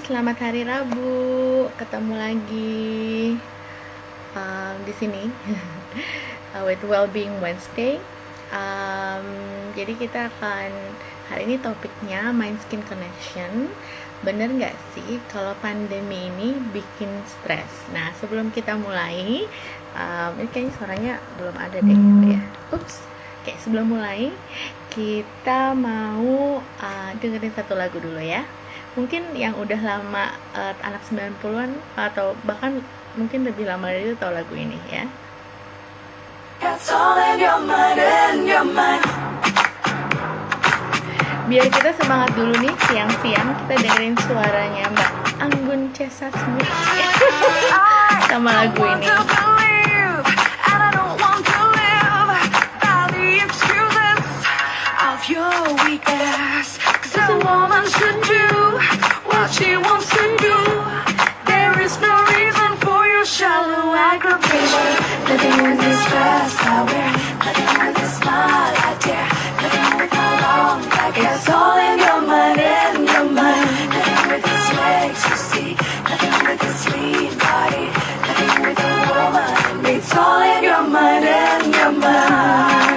selamat hari Rabu. Ketemu lagi di sini with Wellbeing Wednesday. Um, jadi kita akan hari ini topiknya Mind Skin Connection. Bener nggak sih kalau pandemi ini bikin stres? Nah, sebelum kita mulai, ini kayaknya suaranya belum ada deh, ya. Ups. Oke, sebelum mulai kita mau dengerin satu lagu dulu ya. Mungkin yang udah lama anak 90-an atau bahkan mungkin lebih lama dari itu tahu lagu ini ya. It's all in your mind, in your mind. Biar kita semangat dulu nih siang-siang, kita dengerin suaranya Mbak Anggun C. Sasmi sama lagu ini. Your weakness, 'cause a woman should do what she wants to do. There is no reason for your shallow aggravation. Living with this stress I wear, living with this smile I dare, living with how long I care. It's all in your mind, in your mind. Living with these legs you see, living with this lean body, living with a woman. It's all in your mind, in your mind.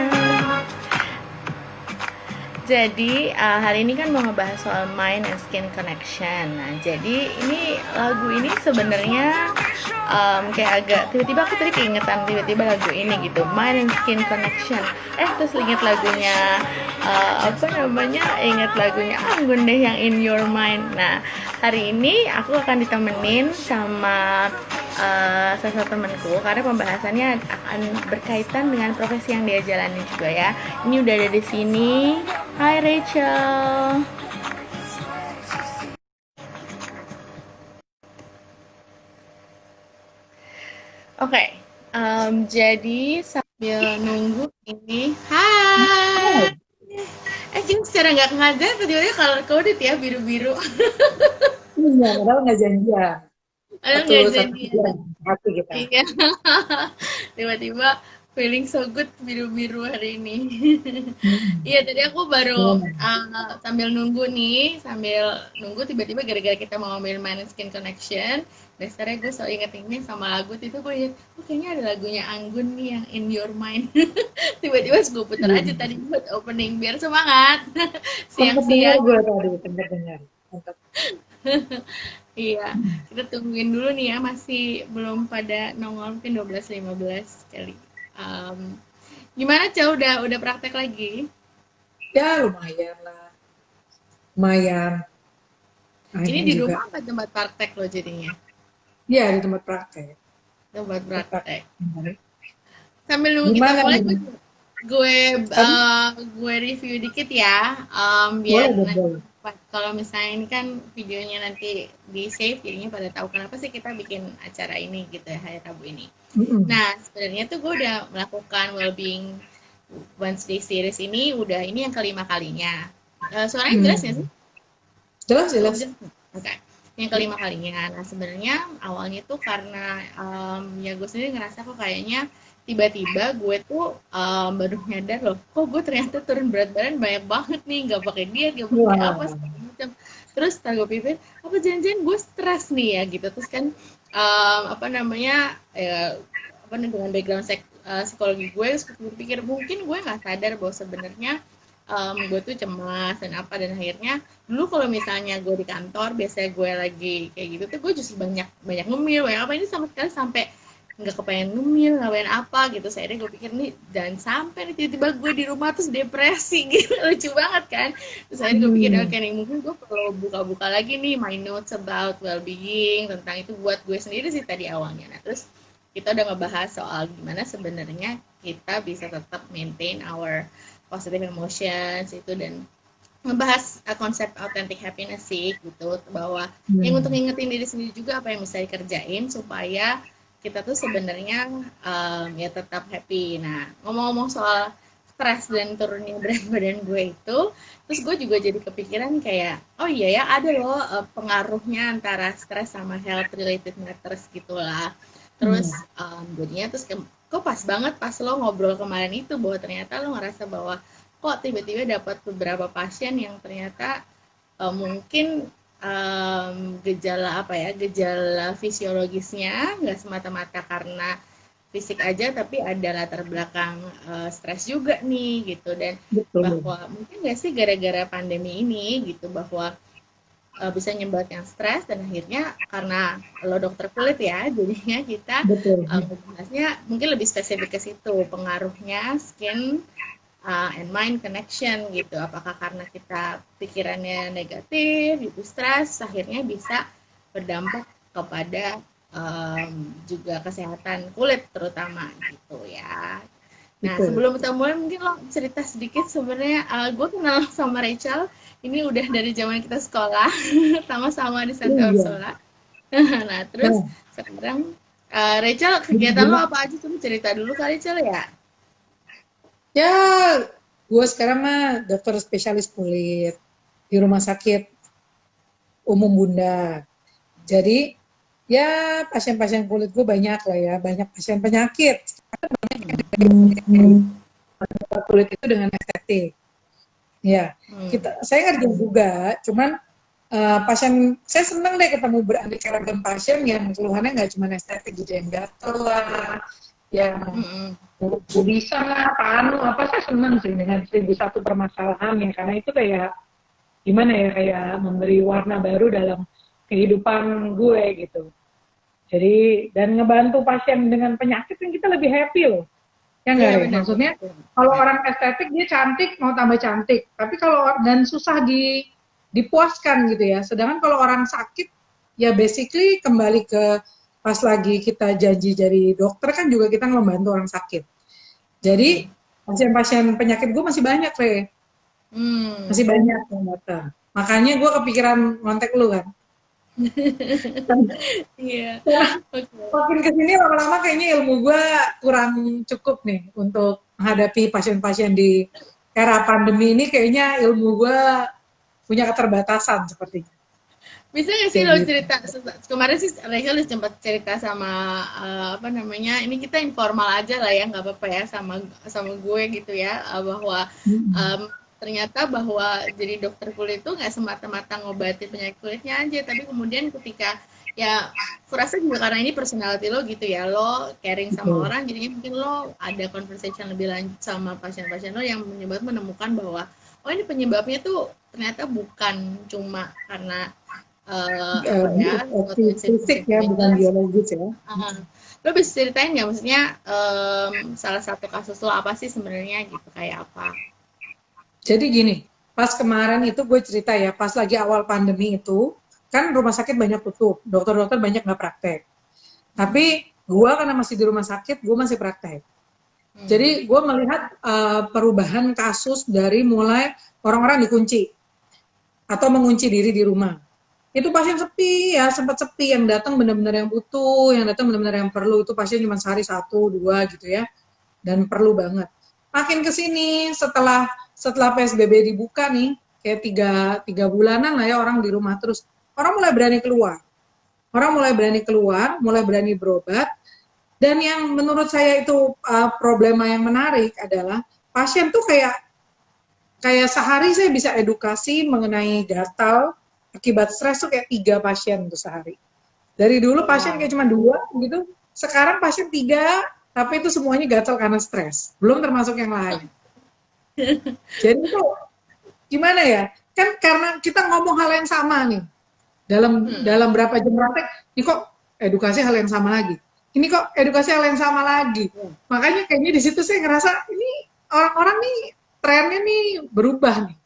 Jadi hari ini kan mau ngebahas soal mind and skin connection. Nah, jadi ini lagu ini sebenarnya kayak agak tiba-tiba aku tadi keingetan tiba-tiba lagu ini gitu, mind and skin connection. Terus inget lagunya inget lagunya Anggun deh yang In Your Mind. Nah, hari ini aku akan ditemenin sama salah satu temanku karena pembahasannya akan berkaitan dengan profesi yang dia jalani juga ya. Ini udah ada di sini. Hai Rachel. Oke, jadi sambil nunggu ini, hai. Cing secara nggak sengaja tiba-tiba kalau kode ya biru-biru. Iya, padahal nggak janjian. Nggak jadi. Hati kita. Iya. Tiba-tiba feeling so good biru-biru hari ini. Iya, tadi aku baru sambil nunggu tiba-tiba gara-gara kita mau ngambil Mind and Skin Connection. Dasarnya gue selalu inget ini sama lagu itu, gue lihat, kayaknya ada lagunya Anggun nih yang In Your Mind. Tiba-tiba gue putar aja tadi buat opening biar semangat. Siang-siang. Gue tadi tempat dengar. Iya, kita tungguin dulu nih ya, masih belum pada nongol, mungkin 12-15 kali. Gimana Cah, udah praktek lagi? Ya lumayan lah. Lumayan. Ini di rumah apa tempat praktek lo jadinya? Iya, di tempat praktek. Tempat praktek. Sambil nunggu kita mulai, gue review dikit ya, biar nanti kalau misalnya ini kan videonya nanti di save, jadinya pada tahu kenapa sih kita bikin acara ini gitu ya, hari Rabu ini. Nah, sebenarnya tuh gue udah melakukan Wellbeing Wednesday series ini yang kelima kalinya. Suaranya jelas nggak sih? Jelas. Oke. Yang kelima kalinya. Nah, sebenarnya awalnya tuh karena ya gue sendiri ngerasa kok kayaknya tiba-tiba gue tuh baru nyadar loh, kok gue ternyata turun berat badan banyak banget nih, nggak pakai diet, nggak pakai apa segala macam. Terus gue pikir, apa jangan-jangan gue stres nih ya gitu. Terus kan dengan background psikologi gue pikir mungkin gue nggak sadar bahwa sebenarnya gue tuh cemas dan akhirnya dulu kalau misalnya gue di kantor biasanya gue lagi kayak gitu tuh gue justru banyak ngemil, ini sama sekali sampai nggak kepengen ngemil, ngapain apa gitu. Saya gue pikir nih jangan sampai nih tiba-tiba gue di rumah terus depresi gitu. Lucu banget kan. Terus akhirnya gue pikir oke nih, mungkin gue perlu buka-buka lagi nih my notes about well-being, tentang itu buat gue sendiri sih tadi awalnya. Nah terus kita udah ngebahas soal gimana sebenarnya kita bisa tetap maintain our positive emotions itu, dan ngebahas konsep authentic happiness sih gitu, bahwa yang untuk ngingetin diri sendiri juga apa yang bisa dikerjain supaya kita tuh sebenarnya ya tetap happy. Nah, ngomong-ngomong soal stres dan turunnya berat badan gue itu, terus gue juga jadi kepikiran kayak, oh iya ya ada loh pengaruhnya antara stres sama health related matters gitulah. Terus jadinya terus kok pas banget pas lo ngobrol kemarin itu, bahwa ternyata lo ngerasa bahwa kok tiba-tiba dapat beberapa pasien yang ternyata mungkin gejala apa ya, gejala fisiologisnya, nggak semata-mata karena fisik aja, tapi ada latar belakang stres juga nih gitu. Dan Betul. bahwa mungkin nggak sih gara-gara pandemi ini gitu, bahwa bisa nyebabkan stres, dan akhirnya karena lo dokter kulit ya, jadinya kita Betul. membahasnya mungkin lebih spesifik ke situ, pengaruhnya skin and mind connection gitu. Apakah karena kita pikirannya negatif, gitu, stres, akhirnya bisa berdampak kepada juga kesehatan kulit terutama gitu ya. Nah, Betul. sebelum kita mulai mungkin lo cerita sedikit. Sebenarnya gue kenal sama Rachel ini udah dari zaman kita sekolah, sama-sama di Oh, Santa iya. Ursula. Nah, terus Nah, sekarang Rachel kegiatan lo gimana? apa aja tuh, cerita dulu kali Rachel ya. Ya, gue sekarang mah dokter spesialis kulit di rumah sakit umum Bunda. Jadi, ya pasien-pasien kulit gue banyak lah ya, banyak pasien penyakit. Hmm. Kulit itu dengan estetik. Ya, Hmm. saya ngerjain juga, cuman pasien, saya senang deh ketemu beraneka ragam pasien yang keluhannya nggak cuma estetik gitu, yang gatel lah, yang Hmm. bisa lah, panu, apa, saya senang sih dengan 1001 permasalahan ya, karena itu kayak gimana ya, kayak memberi warna baru dalam kehidupan gue gitu. Jadi, dan ngebantu pasien dengan penyakit yang kita lebih happy loh. Ya Iya enggak, Re? benar Maksudnya, benar. kalau orang estetik dia cantik, mau tambah cantik. Tapi kalau, dan susah dipuaskan gitu ya. Sedangkan kalau orang sakit, ya basically kembali ke pas lagi kita janji jadi dokter kan juga kita membantu orang sakit. Jadi, Hmm. pasien-pasien penyakit gue masih banyak, Re. Hmm. Masih banyak yang datang. Makanya gue kepikiran ngontek lu kan. Iya. Oke. Makin kesini lama-lama kayaknya ilmu gue kurang cukup nih untuk menghadapi pasien-pasien di era pandemi ini. Kayaknya ilmu gue punya keterbatasan sepertinya. Bisa nggak sih Kayak lo gitu. cerita, kemarin sih Rachel udah sempat cerita sama apa namanya, ini kita informal aja lah ya, nggak apa-apa ya, sama sama gue gitu ya, bahwa Hmm. em, ternyata bahwa jadi dokter kulit itu nggak semata-mata ngobati penyakit kulitnya aja, tapi kemudian ketika ya kurasa juga karena ini personality lo gitu ya, lo caring sama Gitu. orang, jadinya mungkin lo ada conversation lebih lanjut sama pasien-pasien lo yang menemukan bahwa oh ini penyebabnya tuh ternyata bukan cuma karena apa ya, suatu Fisik institusi ya, bukan medis. biologis ya. uh, lo bisa ceritain nggak, maksudnya salah satu kasus lo apa sih sebenarnya gitu, kayak apa? Jadi gini, pas kemarin itu gue cerita ya, pas lagi awal pandemi itu, kan rumah sakit banyak tutup, dokter-dokter banyak nggak praktek. Hmm. Tapi gue karena masih di rumah sakit, gue masih praktek. Hmm. Jadi gue melihat perubahan kasus dari mulai orang-orang dikunci atau mengunci diri di rumah. Itu pasien sepi ya, sempat sepi, yang datang benar-benar yang butuh, yang datang benar-benar yang perlu, itu pasien cuma sehari satu, dua gitu ya, dan perlu banget. Makin ke sini setelah setelah PSBB dibuka nih, kayak tiga bulanan lah ya orang di rumah terus, orang mulai berani keluar. Orang mulai berani keluar, mulai berani berobat, dan yang menurut saya itu problema yang menarik adalah pasien tuh kayak kayak sehari saya bisa edukasi mengenai gatal akibat stres tuh kayak 3 pasien tuh sehari. Dari dulu pasien Wow. kayak cuma 2 gitu, sekarang pasien 3, tapi itu semuanya gatal karena stres. Belum termasuk yang lain. Jadi itu gimana ya? Kan karena kita ngomong hal yang sama nih. Dalam Hmm. dalam berapa jam praktek, ini kok edukasi hal yang sama lagi. Ini kok edukasi hal yang sama lagi. Yeah. Makanya kayaknya di situ saya ngerasa ini orang-orang nih trennya nih berubah nih.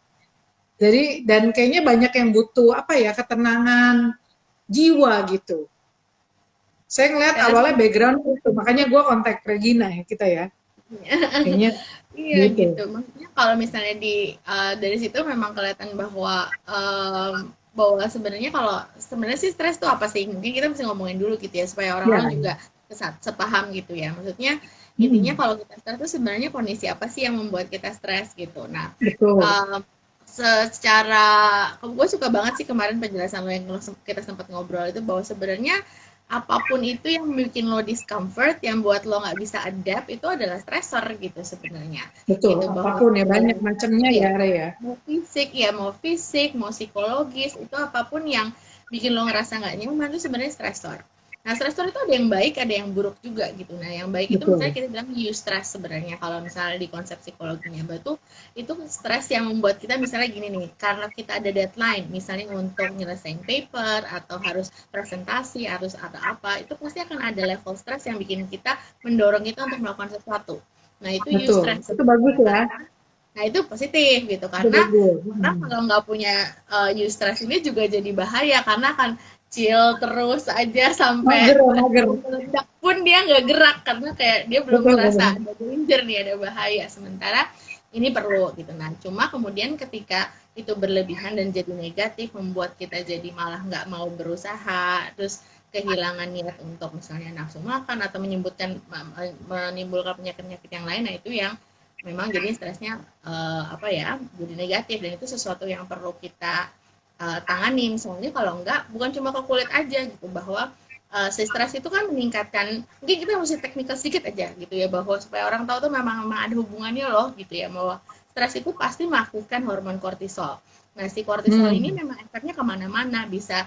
Jadi dan kayaknya banyak yang butuh apa ya, ketenangan jiwa gitu. Saya ngeliat Karena awalnya background itu, makanya gue kontak Regina ya kita ya. Kayaknya iya gitu. gitu. Maksudnya kalau misalnya dari situ memang kelihatan bahwa bahwa sebenarnya, kalau sebenarnya sih stres tuh apa sih? Mungkin kita mesti ngomongin dulu gitu ya, supaya Ya, orang-orang juga sepaham gitu ya. Maksudnya intinya hmm, kalau kita stres tuh sebenarnya kondisi apa sih yang membuat kita stres gitu. Nah, betul. um, secara gue suka banget sih kemarin penjelasan lo yang kita sempat ngobrol itu, bahwa sebenarnya apapun itu yang bikin lo discomfort, yang buat lo nggak bisa adapt, itu adalah stressor gitu sebenarnya. Betul, Gitu bahwa apapun ya, banyak macamnya ya, ya, Re ya. mau fisik, mau psikologis, itu apapun yang bikin lo ngerasa nggak nyaman itu sebenarnya stresor. Nah, stresor itu ada yang baik, ada yang buruk juga gitu. Nah, yang baik itu misalnya Betul. kita bilang eustress sebenarnya kalau misalnya di konsep psikologinya, itu stres yang membuat kita misalnya gini nih, karena kita ada deadline, misalnya untuk nyelesain paper atau harus presentasi, harus ada apa, itu pasti akan ada level stres yang bikin kita mendorong kita untuk melakukan sesuatu. Nah, itu Betul. eustress Itu bagus sebenarnya. ya. Nah, itu positif gitu Itu karena bagus. orang kalau nggak punya eustress ini juga jadi bahaya karena akan chill terus aja sampai Mager, mager. meledak pun dia nggak gerak karena kayak dia belum Betul, ngerasa betul. ada danger nih, ada bahaya. Sementara ini perlu gitu. Nah, cuma kemudian ketika itu berlebihan dan jadi negatif membuat kita jadi malah nggak mau berusaha, terus kehilangan niat untuk misalnya nafsu makan atau menimbulkan penyakit-penyakit yang lain. Nah, itu yang memang jadi stresnya apa ya, jadi negatif, dan itu sesuatu yang perlu kita tanganin. Soalnya kalau enggak, bukan cuma ke kulit aja gitu, bahwa si stres itu kan meningkatkan, mungkin kita mesti teknikal sedikit aja gitu ya, bahwa supaya orang tahu tuh memang ada hubungannya loh gitu ya, bahwa stres itu pasti mengaktifkan hormon kortisol. Nah, si kortisol ini memang efeknya kemana-mana, bisa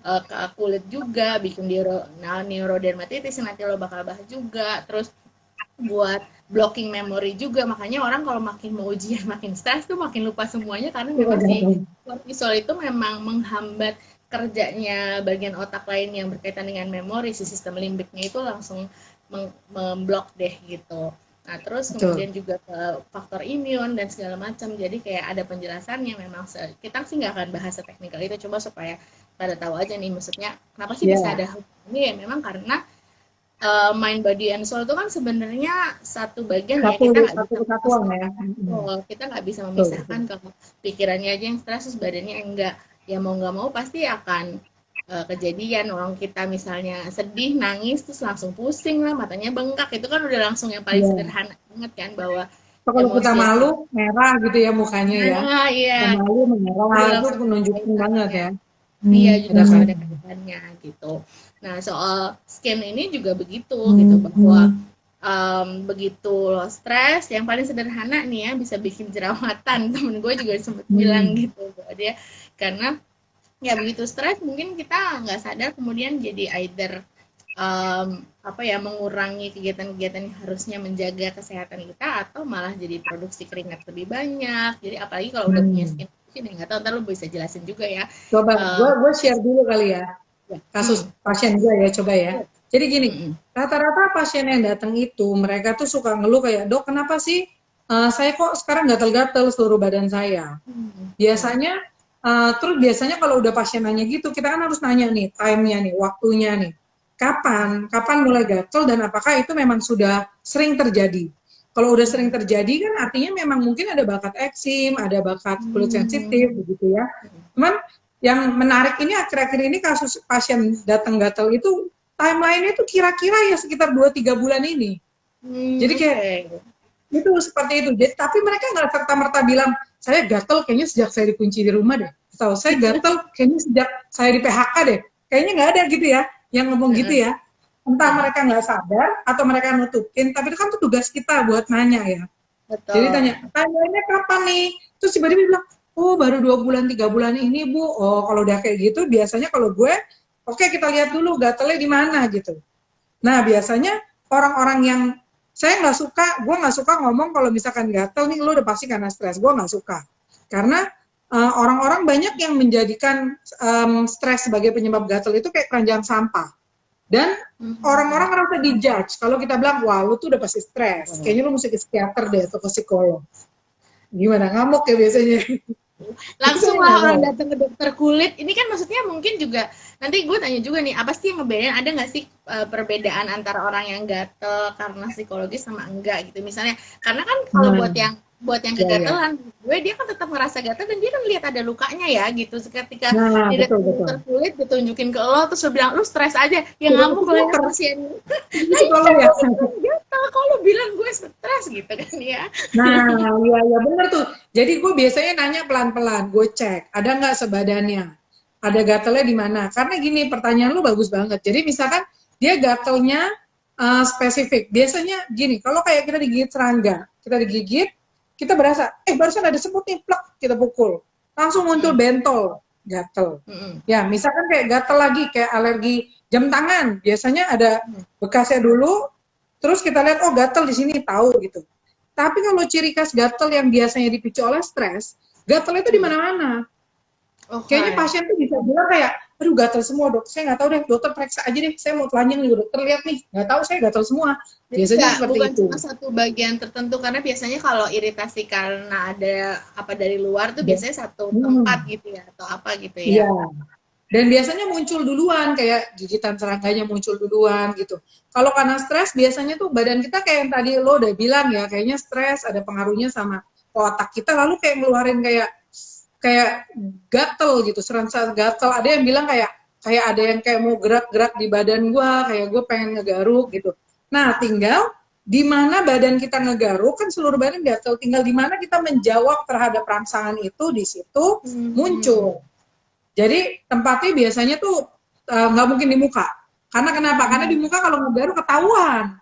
ke kulit juga, bikin neurodermatitis, nanti lo bakal bahas juga, terus buat blocking memory juga. Makanya orang kalau makin mau ujian makin stres tuh makin lupa semuanya, karena memang si kortisol itu memang menghambat kerjanya bagian otak lain yang berkaitan dengan memori. Si sistem limbiknya itu langsung memblok deh gitu. Nah, terus kemudian juga ke faktor imun dan segala macam. Jadi kayak ada penjelasannya memang. Kita sih nggak akan bahas teknikal itu, coba supaya pada tahu aja nih, maksudnya kenapa sih bisa ada ini ya, memang karena mind body and soul itu kan sebenarnya satu bagian ya, kita nggak bisa kesatuan ya. kita nggak bisa memisahkan. Kalau pikirannya aja yang stres terus badannya enggak, ya mau nggak mau pasti akan kejadian. Orang kita misalnya sedih nangis terus langsung pusing lah, matanya bengkak, itu kan udah langsung yang paling sederhana banget kan, bahwa Kalau kita emosi yang malu, merah gitu ya mukanya ya. iya, Malu, merah, itu langsung menunjukkan banget ya. iya, juga Ada ada kaitannya gitu. Nah, soal skin ini juga begitu gitu, bahwa begitu lo stres, yang paling sederhana nih ya, bisa bikin jerawatan. Temen gue juga sempat bilang gitu bahwa dia, karena ya begitu stres mungkin kita nggak sadar kemudian jadi either apa ya, mengurangi kegiatan-kegiatan yang harusnya menjaga kesehatan kita, atau malah jadi produksi keringat lebih banyak. Jadi apalagi kalau udah punya skin condition, nggak tahu, ntar lu bisa jelasin juga ya. Coba gue share dulu kali ya kasus pasien gue ya, coba ya. Jadi gini, rata-rata pasien yang datang itu mereka tuh suka ngeluh kayak, dok kenapa sih saya kok sekarang gatel-gatel seluruh badan saya. Biasanya terus biasanya kalau udah pasien nanya gitu, kita kan harus nanya nih time-nya nih, waktunya nih. Kapan mulai gatel dan apakah itu memang sudah sering terjadi. Kalau udah sering terjadi kan artinya memang mungkin ada bakat eksim, ada bakat kulit sensitif begitu ya. Cuman yang menarik ini akhir-akhir ini kasus pasien datang gatel itu timeline-nya itu kira-kira ya sekitar 2-3 bulan ini. Jadi kayak itu seperti itu. Jadi, tapi mereka nggak serta-merta bilang, saya gatel kayaknya sejak saya dikunci di rumah deh. Atau saya gatel kayaknya sejak saya di PHK deh. Kayaknya nggak ada gitu ya, yang ngomong gitu ya. Entah mereka nggak sadar, atau mereka nutupin, tapi itu kan tuh tugas kita buat nanya ya. Betul. Jadi tanya kapan nih? Terus tiba-tiba bilang, oh baru 2 bulan, 3 bulan ini Bu. Oh kalau udah kayak gitu, biasanya kalau gue, oke kita lihat dulu gatelnya di mana gitu. Nah biasanya orang-orang yang gue nggak suka ngomong kalau misalkan gatel nih lo udah pasti karena stres. Gue nggak suka karena orang-orang banyak yang menjadikan stres sebagai penyebab gatel itu kayak keranjang sampah, dan orang-orang merasa dijudge kalau kita bilang wah lu tuh udah pasti stres, kayaknya lu mesti ke psikiater deh atau ke psikolog. Gimana, ngamuk ya biasanya? Langsung lah orang datang ke dokter kulit. Ini kan maksudnya mungkin juga, nanti gue tanya juga nih, apa sih yang ngebedain, ada nggak sih perbedaan antara orang yang gatel karena psikologis sama enggak gitu misalnya. Karena kan kalau buat yang kegatelan, dia kan tetap ngerasa gatel dan dia kan lihat ada lukanya ya gitu. Ketika dia datang ke dokter kulit ditunjukin ke lo terus lo bilang lu stres aja, ya ngamuk lah ya pasien. Nah itu kalau bilang gue stres gitu kan ya. Nah ya bener tuh. Jadi gue biasanya nanya pelan-pelan, gue cek ada nggak sebadannya. ada gatelnya di mana. Karena gini, pertanyaan lu bagus banget. Jadi misalkan dia gatelnya spesifik. Biasanya gini, kalau kayak kita digigit serangga, kita digigit, kita berasa, barusan ada semut nih, plak, kita pukul. Langsung muncul Hmm. bentol, gatel. Hmm. Ya, misalkan kayak gatel lagi, kayak alergi jam tangan. Biasanya ada bekasnya dulu, terus kita lihat, oh gatel di sini, tahu gitu. Tapi kalau ciri khas gatel yang biasanya dipicu oleh stres, gatel itu di mana-mana. Kayaknya Oke. pasien tuh bisa bilang kayak, aduh gatel semua dok, saya nggak tahu deh, dokter periksa aja deh, saya mau telanjang nih dokter lihat nih, nggak tahu saya gatel semua. Jadi Biasanya nggak, seperti bukan itu. cuma satu bagian tertentu, karena biasanya kalau iritasi karena ada apa dari luar tuh Dan, biasanya satu tempat hmm, gitu ya, atau apa gitu ya. iya. Dan biasanya muncul duluan, kayak gigitan serangganya muncul duluan gitu. Kalau karena stres, biasanya tuh badan kita kayak yang tadi lo udah bilang ya, kayaknya stres ada pengaruhnya sama otak kita, lalu kayak ngeluarin kayak kayak gatel gitu, serasa gatel. Ada yang bilang kayak ada yang kayak mau gerak-gerak di badan gua, kayak gue pengen ngegaruk gitu. Nah, tinggal di mana badan kita ngegaruk kan seluruh badan gatel, tinggal di mana kita menjawab terhadap rangsangan itu, di situ Hmm. muncul. Jadi tempatnya biasanya tuh nggak mungkin di muka. Karena kenapa? Karena di Hmm. muka kalau ngegaruk ketahuan,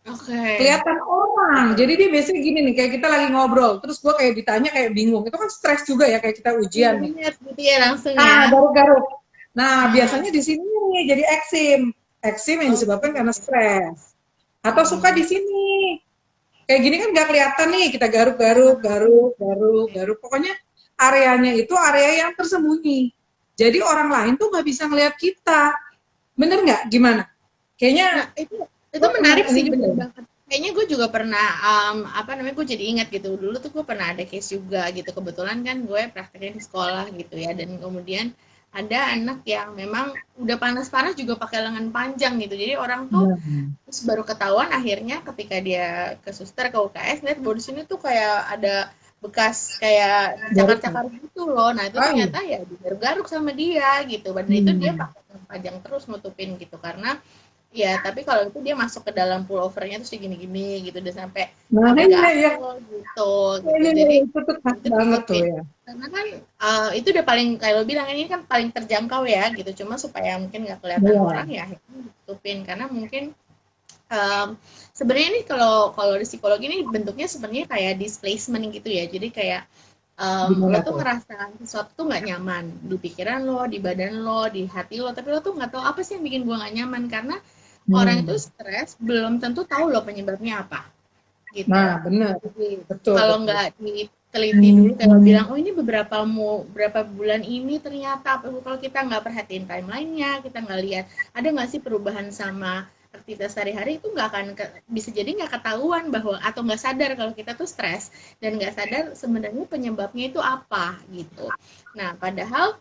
Oke. kelihatan orang. Betul. Jadi dia biasanya gini nih, kayak kita lagi ngobrol, terus gue kayak ditanya kayak bingung. Itu kan stres juga ya, kayak kita ujian nih. Ingat gitu ya langsung ya. Nah, garuk-garuk. Nah, Hmm. biasanya di sini nih jadi eksim. Eksim yang disebabkan karena Oke. stres. Atau suka Hmm. di sini. Kayak gini kan nggak kelihatan nih, kita garuk-garuk, garuk, garuk, garuk. Pokoknya areanya itu area yang tersembunyi. Jadi orang lain tuh nggak bisa ngelihat kita. Bener nggak? Gimana? Kayaknya Nah, itu lo pernah menarik ini sih, juga bener ya? banget. Kayaknya gue juga pernah, apa namanya, gue jadi ingat gitu. Dulu tuh gue pernah ada case juga gitu. Kebetulan kan gue prakteknya di sekolah gitu ya. Dan kemudian ada anak yang memang udah panas-panas juga pakai lengan panjang gitu. Jadi orang tuh Nah, terus baru ketahuan akhirnya ketika dia ke suster, ke UKS, lihat bahwa di sini tuh kayak ada bekas kayak garukan. cakar-cakar gitu loh. Nah, itu Oh iya. ternyata ya digaruk-garuk sama dia gitu. Dan itu dia Hmm. pakai lengan panjang terus nutupin gitu karena ya, tapi kalau itu dia masuk ke dalam pullovernya terus gini-gini gitu udah sampai Nah, sampai iya ya. gatel gitu gitu. Ini Jadi itu tuh khas itu banget tuh ditutupin. ya. Karena kan itu udah paling kayak lo bilang ini kan paling terjangkau ya gitu. Cuma supaya mungkin nggak kelihatan orang Iya. ya akhirnya ditutupin karena mungkin sebenarnya ini kalau kalau di psikologi ini bentuknya sebenarnya kayak displacement gitu ya. Jadi kayak lo Gimana tuh tuh? ngerasa sesuatu tuh nggak nyaman di pikiran lo, di badan lo, di hati lo, tapi lo tuh nggak tahu apa sih yang bikin gue nggak nyaman karena orang itu Hmm. stres belum tentu tahu lo penyebabnya apa gitu. Nah, benar. Jadi Betul, kalau betul. nggak diteliti dulu kayak lo bilang, oh ini berapa bulan ini ternyata kalau kita nggak perhatiin timelinenya, kita nggak lihat ada nggak sih perubahan sama aktivitas sehari-hari itu nggak akan bisa jadi nggak ketahuan bahwa atau nggak sadar kalau kita tuh stres dan nggak sadar sebenarnya penyebabnya itu apa gitu. Nah padahal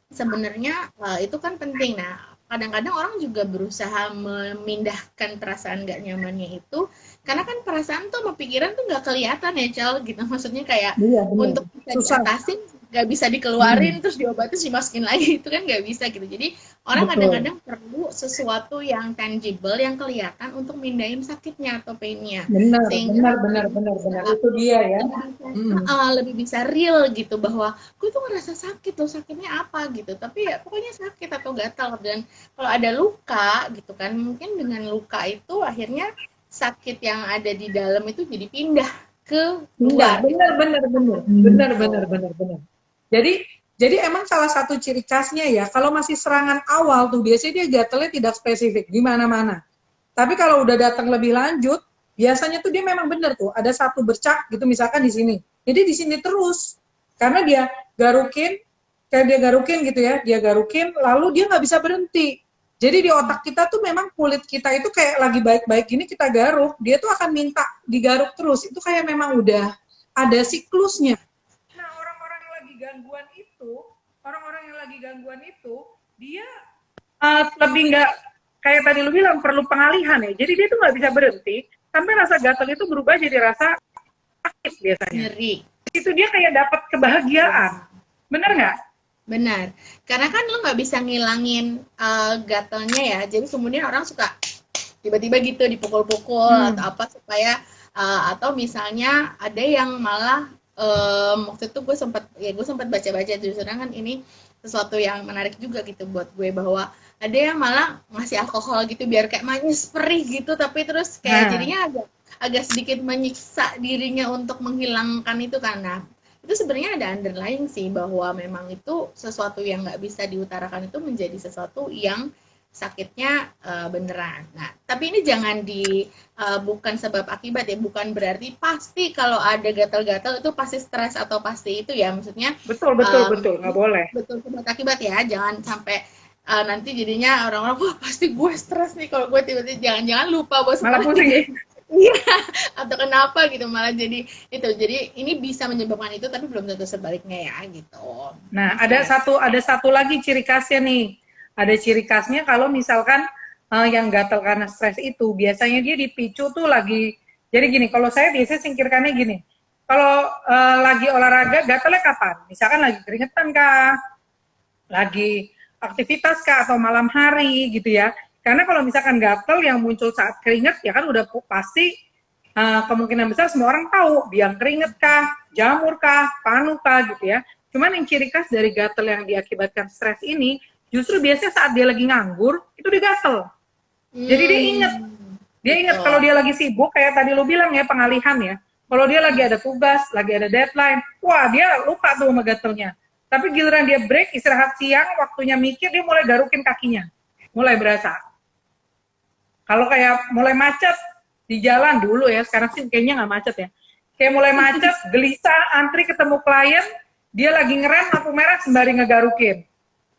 sebenarnya itu kan penting. Nah, kadang-kadang orang juga berusaha memindahkan perasaan nggak nyamannya itu karena kan perasaan tuh sama pikiran tuh nggak kelihatan ya, Cel, gitu. Maksudnya kayak Iya, benar. untuk bisa Susah. diatasin nggak bisa dikeluarin Hmm. terus diobatin dimasukin lagi itu kan nggak bisa gitu. Jadi orang Betul. kadang-kadang perlu sesuatu yang tangible yang kelihatan untuk mindahin sakitnya atau painnya Benar, sehingga benar, benar, lebih benar, benar. bisa Itu dia ya. lebih bisa Hmm. lebih bisa real gitu bahwa gue tuh ngerasa sakit loh, sakitnya apa gitu, tapi ya pokoknya sakit atau gatal. Dan kalau ada luka gitu kan mungkin dengan luka itu akhirnya sakit yang ada di dalam itu jadi pindah ke Indah, luar gitu benar, benar, benar, benar, gitu. benar, benar, benar. Jadi, jadi emang salah satu ciri khasnya ya, kalau masih serangan awal tuh biasanya dia gatelnya tidak spesifik di mana-mana. Tapi kalau udah datang lebih lanjut, biasanya tuh dia memang benar tuh ada satu bercak gitu misalkan di sini. Jadi di sini terus karena dia garukin, kayak dia garukin gitu ya, dia garukin lalu dia nggak bisa berhenti. Jadi di otak kita tuh memang kulit kita itu kayak lagi baik-baik gini kita garuk, dia tuh akan minta digaruk terus. Itu kayak memang udah ada siklusnya. Nah, orang-orang yang lagi gangguan itu, orang-orang yang lagi gangguan itu, dia lebih nggak kayak tadi lu bilang perlu pengalihan ya. Jadi dia tuh nggak bisa berhenti sampai rasa gatal itu berubah jadi rasa sakit biasanya. Nyeri. Itu dia kayak dapat kebahagiaan. Bener nggak? Benar, karena kan lu nggak bisa ngilangin gatalnya ya, jadi kemudian orang suka tiba-tiba gitu dipukul-pukul atau Hmm. apa supaya atau misalnya ada yang malah waktu itu gue sempat baca-baca justru kan ini sesuatu yang menarik juga gitu buat gue, bahwa ada yang malah ngasih alkohol gitu biar kayak manis perih gitu, tapi terus kayak Nah, jadinya agak agak sedikit menyiksa dirinya untuk menghilangkan itu, karena itu sebenarnya ada underlying sih, bahwa memang itu sesuatu yang nggak bisa diutarakan itu menjadi sesuatu yang sakitnya beneran. Nah, tapi ini jangan bukan sebab akibat ya, bukan berarti pasti kalau ada gatal-gatal itu pasti stres atau pasti itu ya, maksudnya betul, betul, betul, nggak ini boleh. betul sebab akibat ya, jangan sampai nanti jadinya orang-orang wah pasti gue stres nih kalau gue tiba-tiba, jangan-jangan lupa bahwa Malah stres pusing. juga. Iya, atau kenapa gitu malah jadi itu. Jadi ini bisa menyebabkan itu tapi belum tentu sebaliknya ya gitu. Nah, Ini sih. ada satu lagi ciri khasnya nih. Ada ciri khasnya kalau misalkan yang gatal karena stres itu biasanya dia dipicu tuh lagi. Jadi gini, kalau saya biasanya singkirkannya gini. Kalau lagi olahraga gatalnya kapan? Misalkan lagi keringetan kah? Lagi aktivitas kah atau malam hari gitu ya. Karena kalau misalkan gatal yang muncul saat keringet ya kan udah pasti kemungkinan besar semua orang tahu biang keringet kah, jamur kah, panu kah gitu ya. Cuman yang ciri khas dari gatal yang diakibatkan stres ini justru biasanya saat dia lagi nganggur itu dia gatal. Jadi dia inget kalau Betul. dia lagi sibuk kayak tadi lo bilang ya pengalihan ya. Kalau dia lagi ada tugas, lagi ada deadline, wah dia lupa tuh sama gatelnya. Tapi giliran dia break, istirahat siang, waktunya mikir, dia mulai garukin kakinya. Mulai berasa. Kalau kayak mulai macet di jalan dulu ya, sekarang sih kayaknya nggak macet ya. Kayak mulai macet, gelisah, antri ketemu klien, dia lagi ngerem lampu merah sembari ngegarukin.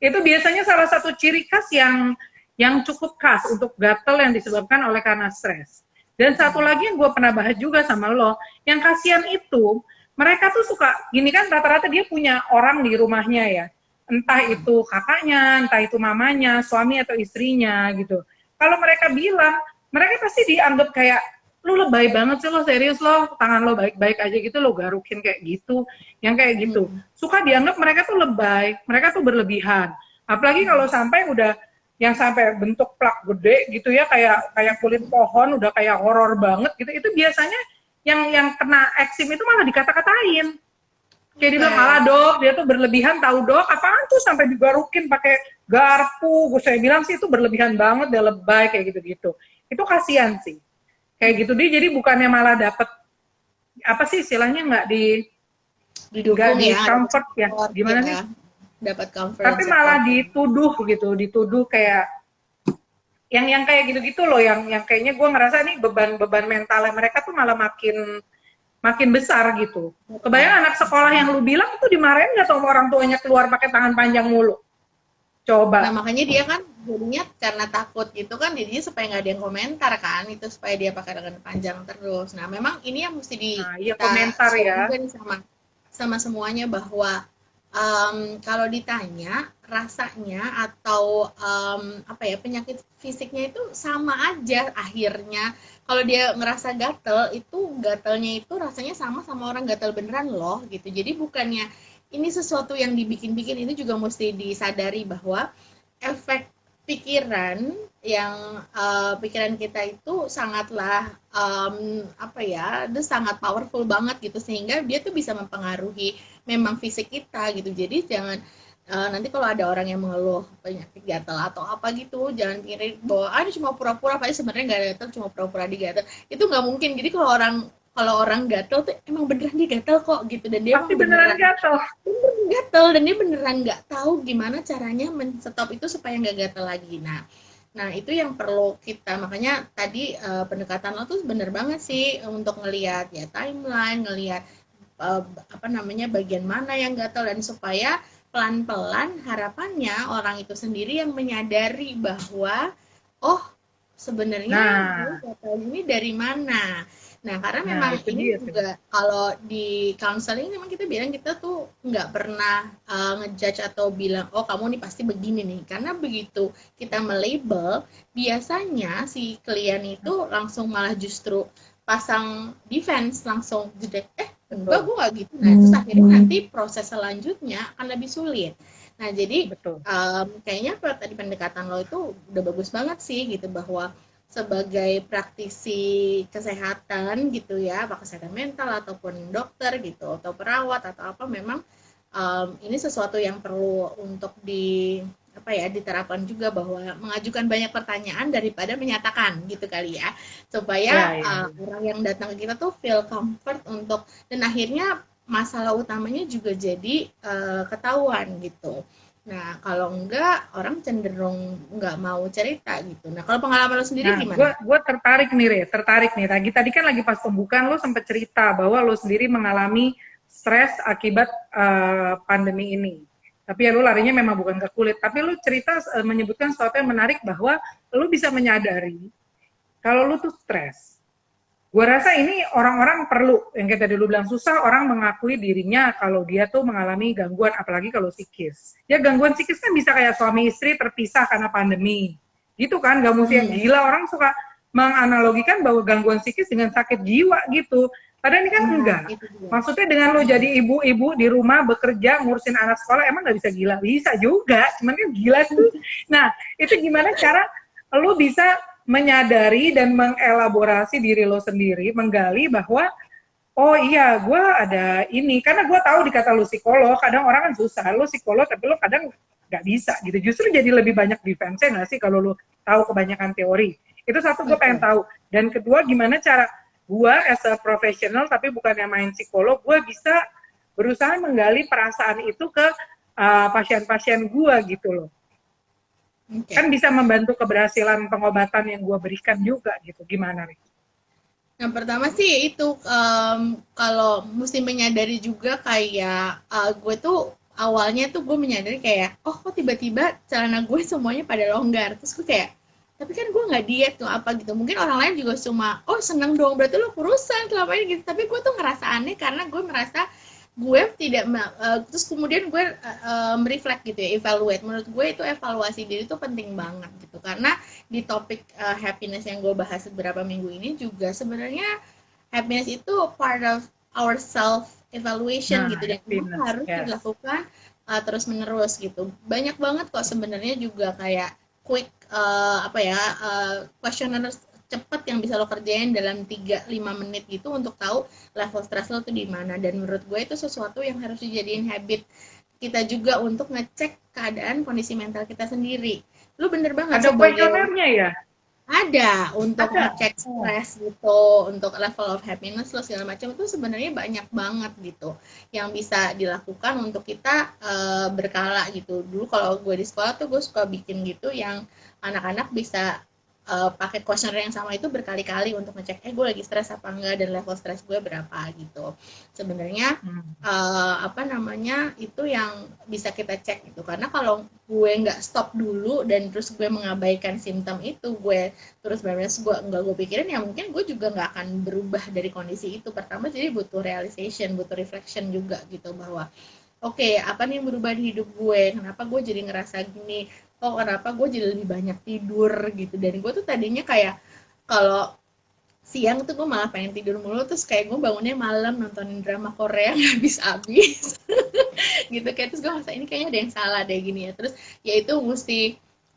Itu biasanya salah satu ciri khas yang cukup khas untuk gatel yang disebabkan oleh karena stres. Dan satu lagi yang gue pernah bahas juga sama lo, yang kasihan itu, mereka tuh suka, gini kan rata-rata dia punya orang di rumahnya ya, entah itu kakaknya, entah itu mamanya, suami atau istrinya gitu. Kalau mereka bilang, mereka pasti dianggap kayak, lu lebay banget sih lo, serius lo, tangan lo baik-baik aja gitu, lo garukin kayak gitu, yang kayak gitu. Suka dianggap mereka tuh lebay, mereka tuh berlebihan. Apalagi kalau sampai udah yang sampai bentuk plak gede gitu ya, kayak kulit pohon, udah kayak horor banget gitu, itu biasanya yang kena eksim itu malah dikata-katain. Kayak dia bilang, malah dok, dia tuh berlebihan tahu dok, apaan tuh sampai digarukin pakai garpu. Saya bilang sih itu berlebihan banget, dia lebay kayak gitu-gitu. Itu kasihan sih. Kayak gitu dia jadi bukannya malah dapet apa sih istilahnya nggak Didukung di ya, dapat comfort ya, support gimana nih? ya, dapat comfort and Tapi malah support ya. dituduh kayak yang kayak gitu-gitu loh, yang kayaknya gue ngerasa nih beban mentalnya mereka tuh malah makin makin besar gitu. Kebayang anak sekolah yang lu bilang itu dimarahin nggak sama orang tuanya keluar pakai tangan panjang mulu? Nah, Coba. makanya dia kan jadinya karena takut gitu kan, jadinya supaya nggak ada yang komentar kan, itu supaya dia pakai lengan panjang terus. Nah, memang ini yang mesti Nah, iya kita komentar share ya. juga nih sama sama semuanya, bahwa kalau ditanya rasanya atau apa ya, penyakit fisiknya itu sama aja akhirnya. Kalau dia ngerasa gatel, itu gatelnya itu rasanya sama sama orang gatel beneran loh gitu. Jadi bukannya ini sesuatu yang dibikin-bikin, itu juga mesti disadari bahwa efek pikiran yang pikiran kita itu sangatlah apa ya, itu sangat powerful banget gitu, sehingga dia tuh bisa mempengaruhi memang fisik kita gitu. Jadi jangan nanti kalau ada orang yang mengeluh penyakit gatal atau apa gitu, jangan pikirin bahwa ini cuma pura-pura, padahal sebenarnya nggak gatal, cuma pura-pura digatal. Itu nggak mungkin. Jadi kalau orang gatal tuh emang beneran dia gatal kok gitu, dan dia Pasti emang beneran beneran gatel. gatel, dan dia beneran nggak tahu gimana caranya men-stop itu supaya nggak gatel lagi. Nah itu yang perlu kita, makanya tadi pendekatan lo tuh bener banget sih untuk ngelihat ya timeline, ngelihat apa namanya bagian mana yang gatel, dan supaya pelan-pelan harapannya orang itu sendiri yang menyadari bahwa oh sebenarnya gue Nah, gatel ini dari mana. Nah, karena nah memang itu ini dia tuh. juga kalau di counseling memang kita bilang, kita tuh nggak pernah ngejudge atau bilang oh kamu nih pasti begini nih, karena begitu kita melabel, biasanya si klien itu langsung malah justru pasang defense, langsung jedek enggak Betul, gue nggak gitu. Nah terus akhirnya nanti proses selanjutnya akan lebih sulit. Nah jadi betul. kayaknya tadi pendekatan lo itu udah bagus banget sih gitu, bahwa sebagai praktisi kesehatan gitu ya, apa kesehatan mental ataupun dokter gitu atau perawat atau apa, memang ini sesuatu yang perlu untuk diterapkan juga, bahwa mengajukan banyak pertanyaan daripada menyatakan gitu kali ya, supaya Ya, ya. orang yang datang ke kita tuh feel comfort untuk, dan akhirnya masalah utamanya juga jadi ketahuan gitu. Nah, kalau enggak, orang cenderung nggak mau cerita gitu. Nah, kalau pengalaman lo sendiri Nah, gimana? gue tertarik nih. Tadi kan lagi pas pembukaan lo sempat cerita bahwa lo sendiri mengalami stres akibat pandemi ini. Tapi ya lo larinya memang bukan ke kulit. Tapi lo cerita menyebutkan sesuatu yang menarik bahwa lo bisa menyadari kalau lo tuh stres. Gue rasa ini orang-orang perlu, yang kayak tadi lu bilang, susah orang mengakui dirinya kalau dia tuh mengalami gangguan, apalagi kalau psikis. Ya gangguan psikis kan bisa kayak suami istri terpisah karena pandemi. Gitu kan, gak mesti yang gila, orang suka menganalogikan bahwa gangguan psikis dengan sakit jiwa gitu. Padahal ini kan Nah, enggak. itu dia. Maksudnya dengan lo jadi ibu-ibu di rumah bekerja, ngurusin anak sekolah, emang gak bisa gila? Bisa juga, cuman kan gila tuh. Nah, itu gimana cara lo bisa menyadari dan mengelaborasi diri lo sendiri, menggali bahwa oh iya gue ada ini, karena gue tahu dikata lo psikolog, kadang orang kan susah, lo psikolog tapi lo kadang nggak bisa gitu, justru jadi lebih banyak defense-nya nggak sih kalau lo tahu kebanyakan teori. Itu satu gue pengen Betul. tahu. Dan kedua, gimana cara gue as a professional tapi bukan yang main psikolog, gue bisa berusaha menggali perasaan itu ke pasien-pasien gue gitu loh. Kan Oke. bisa membantu keberhasilan pengobatan yang gue berikan juga gitu. Gimana, Rik? Yang pertama sih itu, kalau mesti menyadari juga kayak, gue tuh awalnya tuh gue menyadari kayak, oh kok tiba-tiba celana gue semuanya pada longgar, terus gue kayak, tapi kan gue nggak diet tuh apa gitu, mungkin orang lain juga cuma, oh seneng dong berarti lo kurusan selama ini gitu, tapi gue tuh ngerasa aneh karena gue merasa gue tidak terus kemudian gue mereflect gitu ya, evaluate. Menurut gue itu evaluasi diri itu penting banget gitu, karena di topik happiness yang gue bahas beberapa minggu ini juga sebenarnya happiness itu part of our self evaluation Nah, gitu, dan memang happiness, harus yes. dilakukan terus menerus gitu. Banyak banget kok sebenarnya juga kayak quick questionnaire cepet yang bisa lo kerjain dalam 3-5 menit gitu untuk tahu level stres lo tuh di mana. Dan menurut gue itu sesuatu yang harus dijadiin habit kita juga untuk ngecek keadaan kondisi mental kita sendiri. Lu bener banget Ada sebagai, kuesionernya ya? ada untuk Ada. ngecek Oh. stres gitu, untuk level of happiness lo segala macam, itu sebenarnya banyak banget gitu yang bisa dilakukan untuk kita berkala gitu. Dulu kalau gue di sekolah tuh gue suka bikin gitu yang anak-anak bisa pakai kuesioner yang sama itu berkali-kali untuk ngecek gue lagi stres apa enggak dan level stres gue berapa gitu. Sebenarnya Hmm. itu yang bisa kita cek gitu, karena kalau gue nggak stop dulu dan terus gue mengabaikan simptom itu, gue terus benar-benar gue pikirin, ya mungkin gue juga nggak akan berubah dari kondisi itu. Pertama jadi butuh realization, butuh reflection juga gitu, bahwa oke, apa nih yang berubah di hidup gue, kenapa gue jadi ngerasa gini, oh kenapa gue jadi lebih banyak tidur gitu. Dan gue tuh tadinya kayak kalau siang tuh gue malah pengen tidur mulu, terus kayak gue bangunnya malam nontonin drama Korea nggak habis-habis gitu, kayak terus gue ngerasa ini kayaknya ada yang salah deh gini ya. Terus ya itu mesti,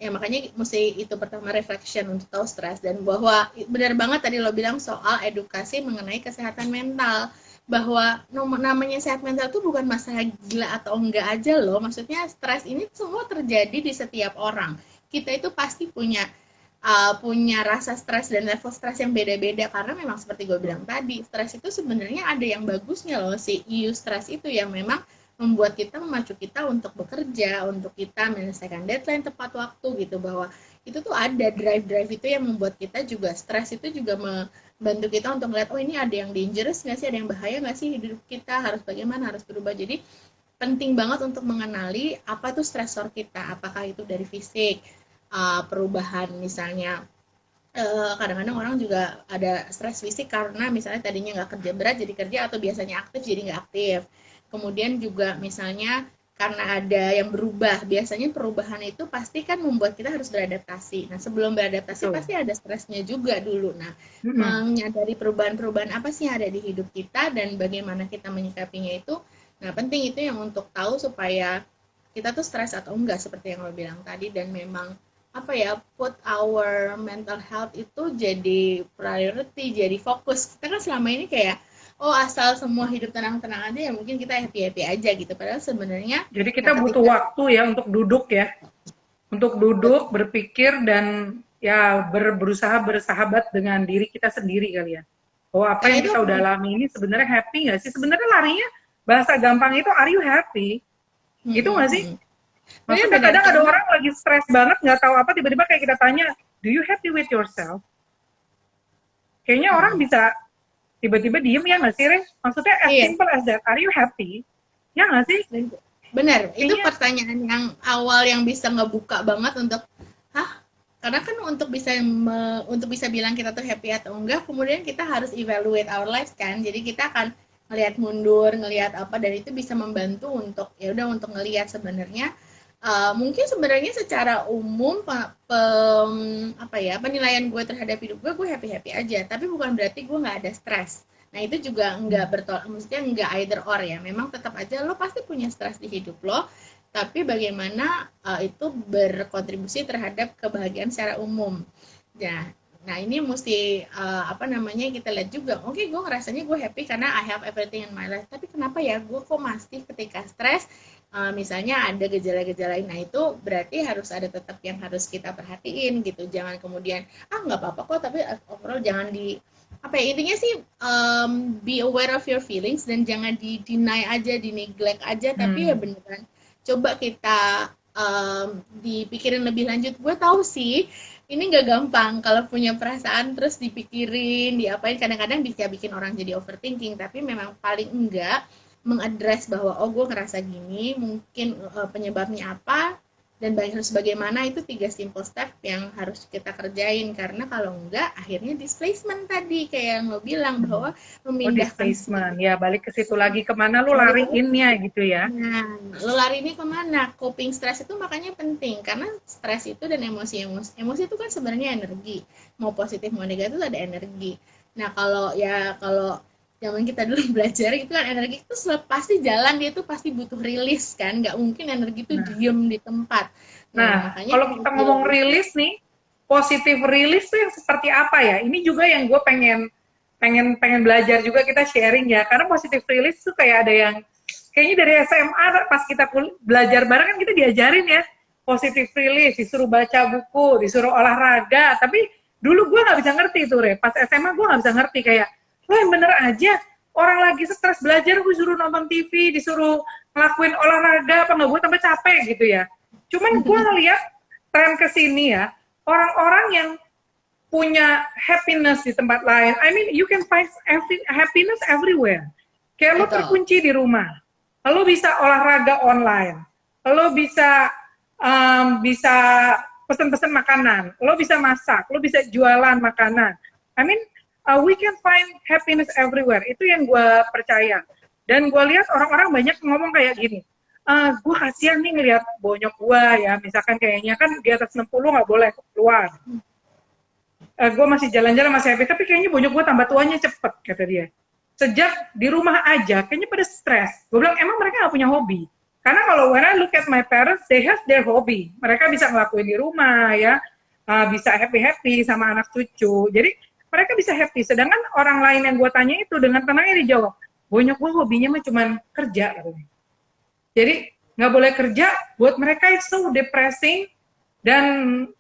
ya makanya mesti itu pertama reflection untuk tahu stres. Dan bahwa benar banget tadi lo bilang soal edukasi mengenai kesehatan mental, bahwa namanya sehat mental itu bukan masalah gila atau enggak aja loh. Maksudnya stres ini semua terjadi di setiap orang. Kita itu pasti punya rasa stres dan level stres yang beda-beda, karena memang seperti gue bilang tadi, stres itu sebenarnya ada yang bagusnya loh, si stres itu yang memang membuat kita, memacu kita untuk bekerja, untuk kita menyelesaikan deadline tepat waktu gitu, bahwa itu tuh ada drive-drive itu yang membuat kita juga stres, itu juga membantu kita untuk melihat, oh ini ada yang dangerous nggak sih, ada yang bahaya nggak sih hidup kita, harus bagaimana, harus berubah. Jadi penting banget untuk mengenali apa tuh stresor kita, apakah itu dari fisik, perubahan misalnya, kadang-kadang orang juga ada stres fisik karena misalnya tadinya nggak kerja berat jadi kerja, atau biasanya aktif jadi nggak aktif. Kemudian juga misalnya karena ada yang berubah, biasanya perubahan itu pasti kan membuat kita harus beradaptasi. Nah, sebelum beradaptasi Betul. pasti ada stresnya juga dulu. Nah, Mm-mm. menyadari perubahan-perubahan apa sih yang ada di hidup kita dan bagaimana kita menyikapinya itu, nah penting itu yang untuk tahu supaya kita tuh stres atau enggak, seperti yang lo bilang tadi. Dan memang put our mental health itu jadi priority, jadi fokus kita kan selama ini kayak oh asal semua hidup tenang-tenang aja ya mungkin kita happy-happy aja gitu. Padahal sebenarnya, Jadi nah kita butuh ketika waktu ya untuk duduk ya, untuk duduk, berpikir dan ya berusaha bersahabat dengan diri kita sendiri kali ya. Bahwa apa karena yang itu kita udah alami ini sebenarnya happy nggak sih? Sebenarnya larinya bahasa gampang itu are you happy? hmm, Gitu hmm, nggak sih? hmm. Maksudnya Benar-benar kadang ada karena orang lagi stres banget nggak tahu apa tiba-tiba kayak kita tanya, do you happy with yourself? Kayaknya orang hmm, bisa tiba-tiba diem ya nggak sih, Re? Maksudnya as iya. simple as that, are you happy? Ya nggak sih? Benar, itu Kayaknya, pertanyaan yang awal yang bisa ngebuka banget untuk, hah? Karena kan untuk bisa bilang kita tuh happy atau enggak, kemudian kita harus evaluate our lives kan. Jadi kita akan ngelihat mundur, ngelihat apa, dan itu bisa membantu untuk ya udah untuk ngelihat sebenarnya mungkin sebenarnya secara umum apa ya penilaian gue terhadap hidup gue happy happy aja, tapi bukan berarti gue nggak ada stres. Nah itu juga nggak bertolak, maksudnya nggak either or ya. Memang tetap aja lo pasti punya stres di hidup lo, tapi bagaimana itu berkontribusi terhadap kebahagiaan secara umum. Nah, nah ini mesti apa namanya kita lihat juga. Oke, gue ngerasanya gue happy karena I have everything in my life. Tapi kenapa ya gue kok masih ketika stres misalnya ada gejala-gejala lain, nah itu berarti harus ada tetap yang harus kita perhatiin gitu. Jangan kemudian nggak apa-apa kok, tapi overall jangan di apa ya intinya sih be aware of your feelings dan jangan di deny aja, di neglect aja, tapi ya hmm, beneran coba kita dipikirin lebih lanjut. Gue tahu sih ini nggak gampang kalau punya perasaan terus dipikirin, diapain, kadang-kadang bisa bikin orang jadi overthinking, tapi memang paling enggak mengadres bahwa oh gue ngerasa gini, mungkin penyebabnya apa dan harus bagaimana, itu 3 simple step yang harus kita kerjain. Karena kalau enggak akhirnya displacement tadi kayak yang lo bilang hmm. bahwa Oh, memindahkan displacement. Ya, balik ke situ lagi. Kemana lu balik lagi. lariinnya gitu ya. Nah, lo lari ini kemana? Coping stress itu makanya penting karena stres itu dan emosi itu kan sebenarnya energi, mau positif mau negatif itu ada energi. Nah kalau zaman kita dulu belajar itu kan energi itu pasti jalan, dia tuh pasti butuh rilis kan, nggak mungkin energi itu Nah, diem di tempat. Nah nah, makanya kalau kita energi lo ngomong itu rilis nih, positif rilis tuh yang seperti apa ya? Ini juga yang gue pengen pengen pengen belajar juga kita sharing ya. Karena positif rilis tuh kayak ada yang kayaknya dari SMA pas kita belajar bareng kan kita diajarin ya positif rilis, disuruh baca buku, disuruh olahraga. Tapi dulu gue nggak bisa ngerti tuh, Re. Pas SMA gue nggak bisa ngerti kayak lo yang bener aja. Orang lagi stres belajar, gue suruh nonton TV, disuruh ngelakuin olahraga, apa nggak gue tambah capek gitu ya. Cuman gue ngeliat tren ke sini ya, orang-orang yang punya happiness di tempat lain. I mean, you can find happiness everywhere. Kayak lo betul. terkunci di rumah, lo bisa olahraga online, lo bisa pesen-pesen makanan, lo bisa masak, lo bisa jualan makanan. I mean, we can find happiness everywhere. Itu yang gue percaya. Dan gue lihat orang-orang banyak ngomong kayak gini, gue kasihan nih ngeliat bonyok gue ya, misalkan kayaknya kan di atas 60 nggak boleh keluar. Gue masih jalan-jalan masih happy, tapi kayaknya bonyok gue tambah tuanya cepet, kata dia. Sejak di rumah aja, kayaknya pada stres. Gue bilang, emang mereka gak punya hobi? Karena kalau when I look at my parents, they have their hobby. Mereka bisa ngelakuin di rumah, ya, bisa happy-happy sama anak cucu. Jadi mereka bisa happy. Sedangkan orang lain yang gue tanya itu dengan tenangnya dijawab, bonyok gue hobinya mah cuma kerja, katanya. Jadi nggak boleh kerja, buat mereka itu so depressing dan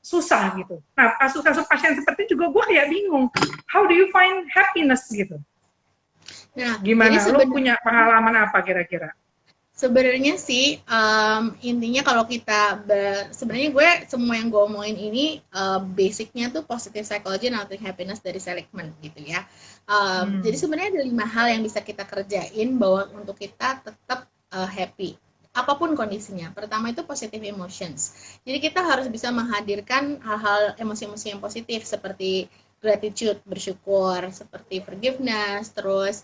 susah gitu. Nah, kasus-kasus pasien seperti itu juga gue kayak bingung. How do you find happiness gitu? Nah jadi Gimana? Lo punya pengalaman apa kira-kira? sebenarnya sih intinya kalau kita sebenarnya gue semua yang gue omongin ini basicnya tuh positive psychology and nurturing happiness dari Seligman gitu ya. Jadi Hmm. sebenarnya ada 5 hal yang bisa kita kerjain bahwa untuk kita tetap happy apapun kondisinya. Pertama itu positive emotions. Jadi kita harus bisa menghadirkan hal-hal emosi-emosi yang positif seperti gratitude, bersyukur, seperti forgiveness, terus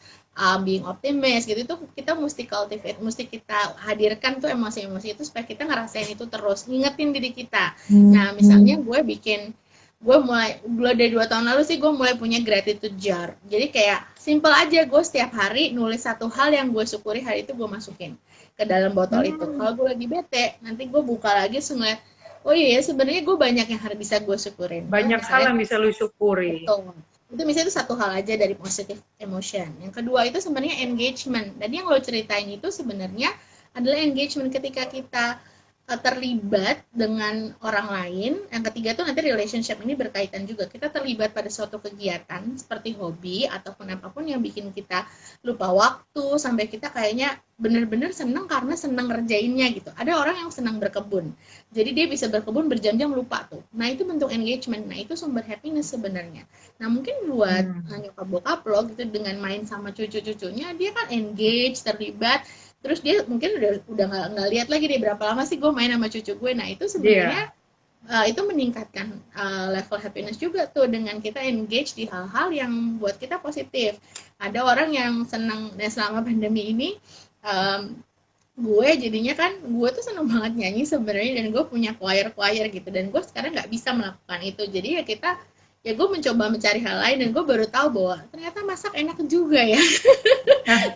being optimist gitu. Itu kita mesti cultivate, mesti kita hadirkan tuh emosi-emosi itu supaya kita ngerasain itu terus, ngingetin diri kita. Nah misalnya gue dari 2 tahun lalu sih gue mulai punya gratitude jar. Jadi kayak simple aja, gue setiap hari nulis satu hal yang gue syukuri hari itu, gue masukin ke dalam botol itu. Hmm. Kalau gue lagi bete, nanti gue buka lagi ngeliat, oh iya sebenarnya gue banyak yang harus bisa gue syukurin. Banyak hal Misalnya yang bisa lo syukuri. betul. Itu misalnya itu satu hal aja dari positive emotion. Yang kedua itu sebenarnya engagement. Dan yang lo ceritain itu sebenarnya adalah engagement ketika kita terlibat dengan orang lain. Yang ketiga tuh nanti relationship ini berkaitan juga. Kita terlibat pada suatu kegiatan seperti hobi ataupun apapun yang bikin kita lupa waktu sampai kita kayaknya bener-bener seneng karena seneng ngerjainnya gitu. Ada orang yang senang berkebun. Jadi dia bisa berkebun berjam-jam lupa tuh. Nah itu bentuk engagement. Nah itu sumber happiness sebenarnya. Nah mungkin buat nyokap bokap lo gitu dengan main sama cucu-cucunya dia kan engage, terlibat, terus dia mungkin udah nggak lihat lagi deh berapa lama sih gue main sama cucu gue. Nah itu sebenarnya itu meningkatkan level happiness juga tuh dengan kita engage di hal-hal yang buat kita positif. Ada orang yang senang selama pandemi ini gue jadinya kan gue tuh seneng banget nyanyi sebenarnya dan gue punya choir gitu dan gue sekarang nggak bisa melakukan itu. Jadi ya gue mencoba mencari hal lain dan gue baru tahu bahwa ternyata masak enak juga ya.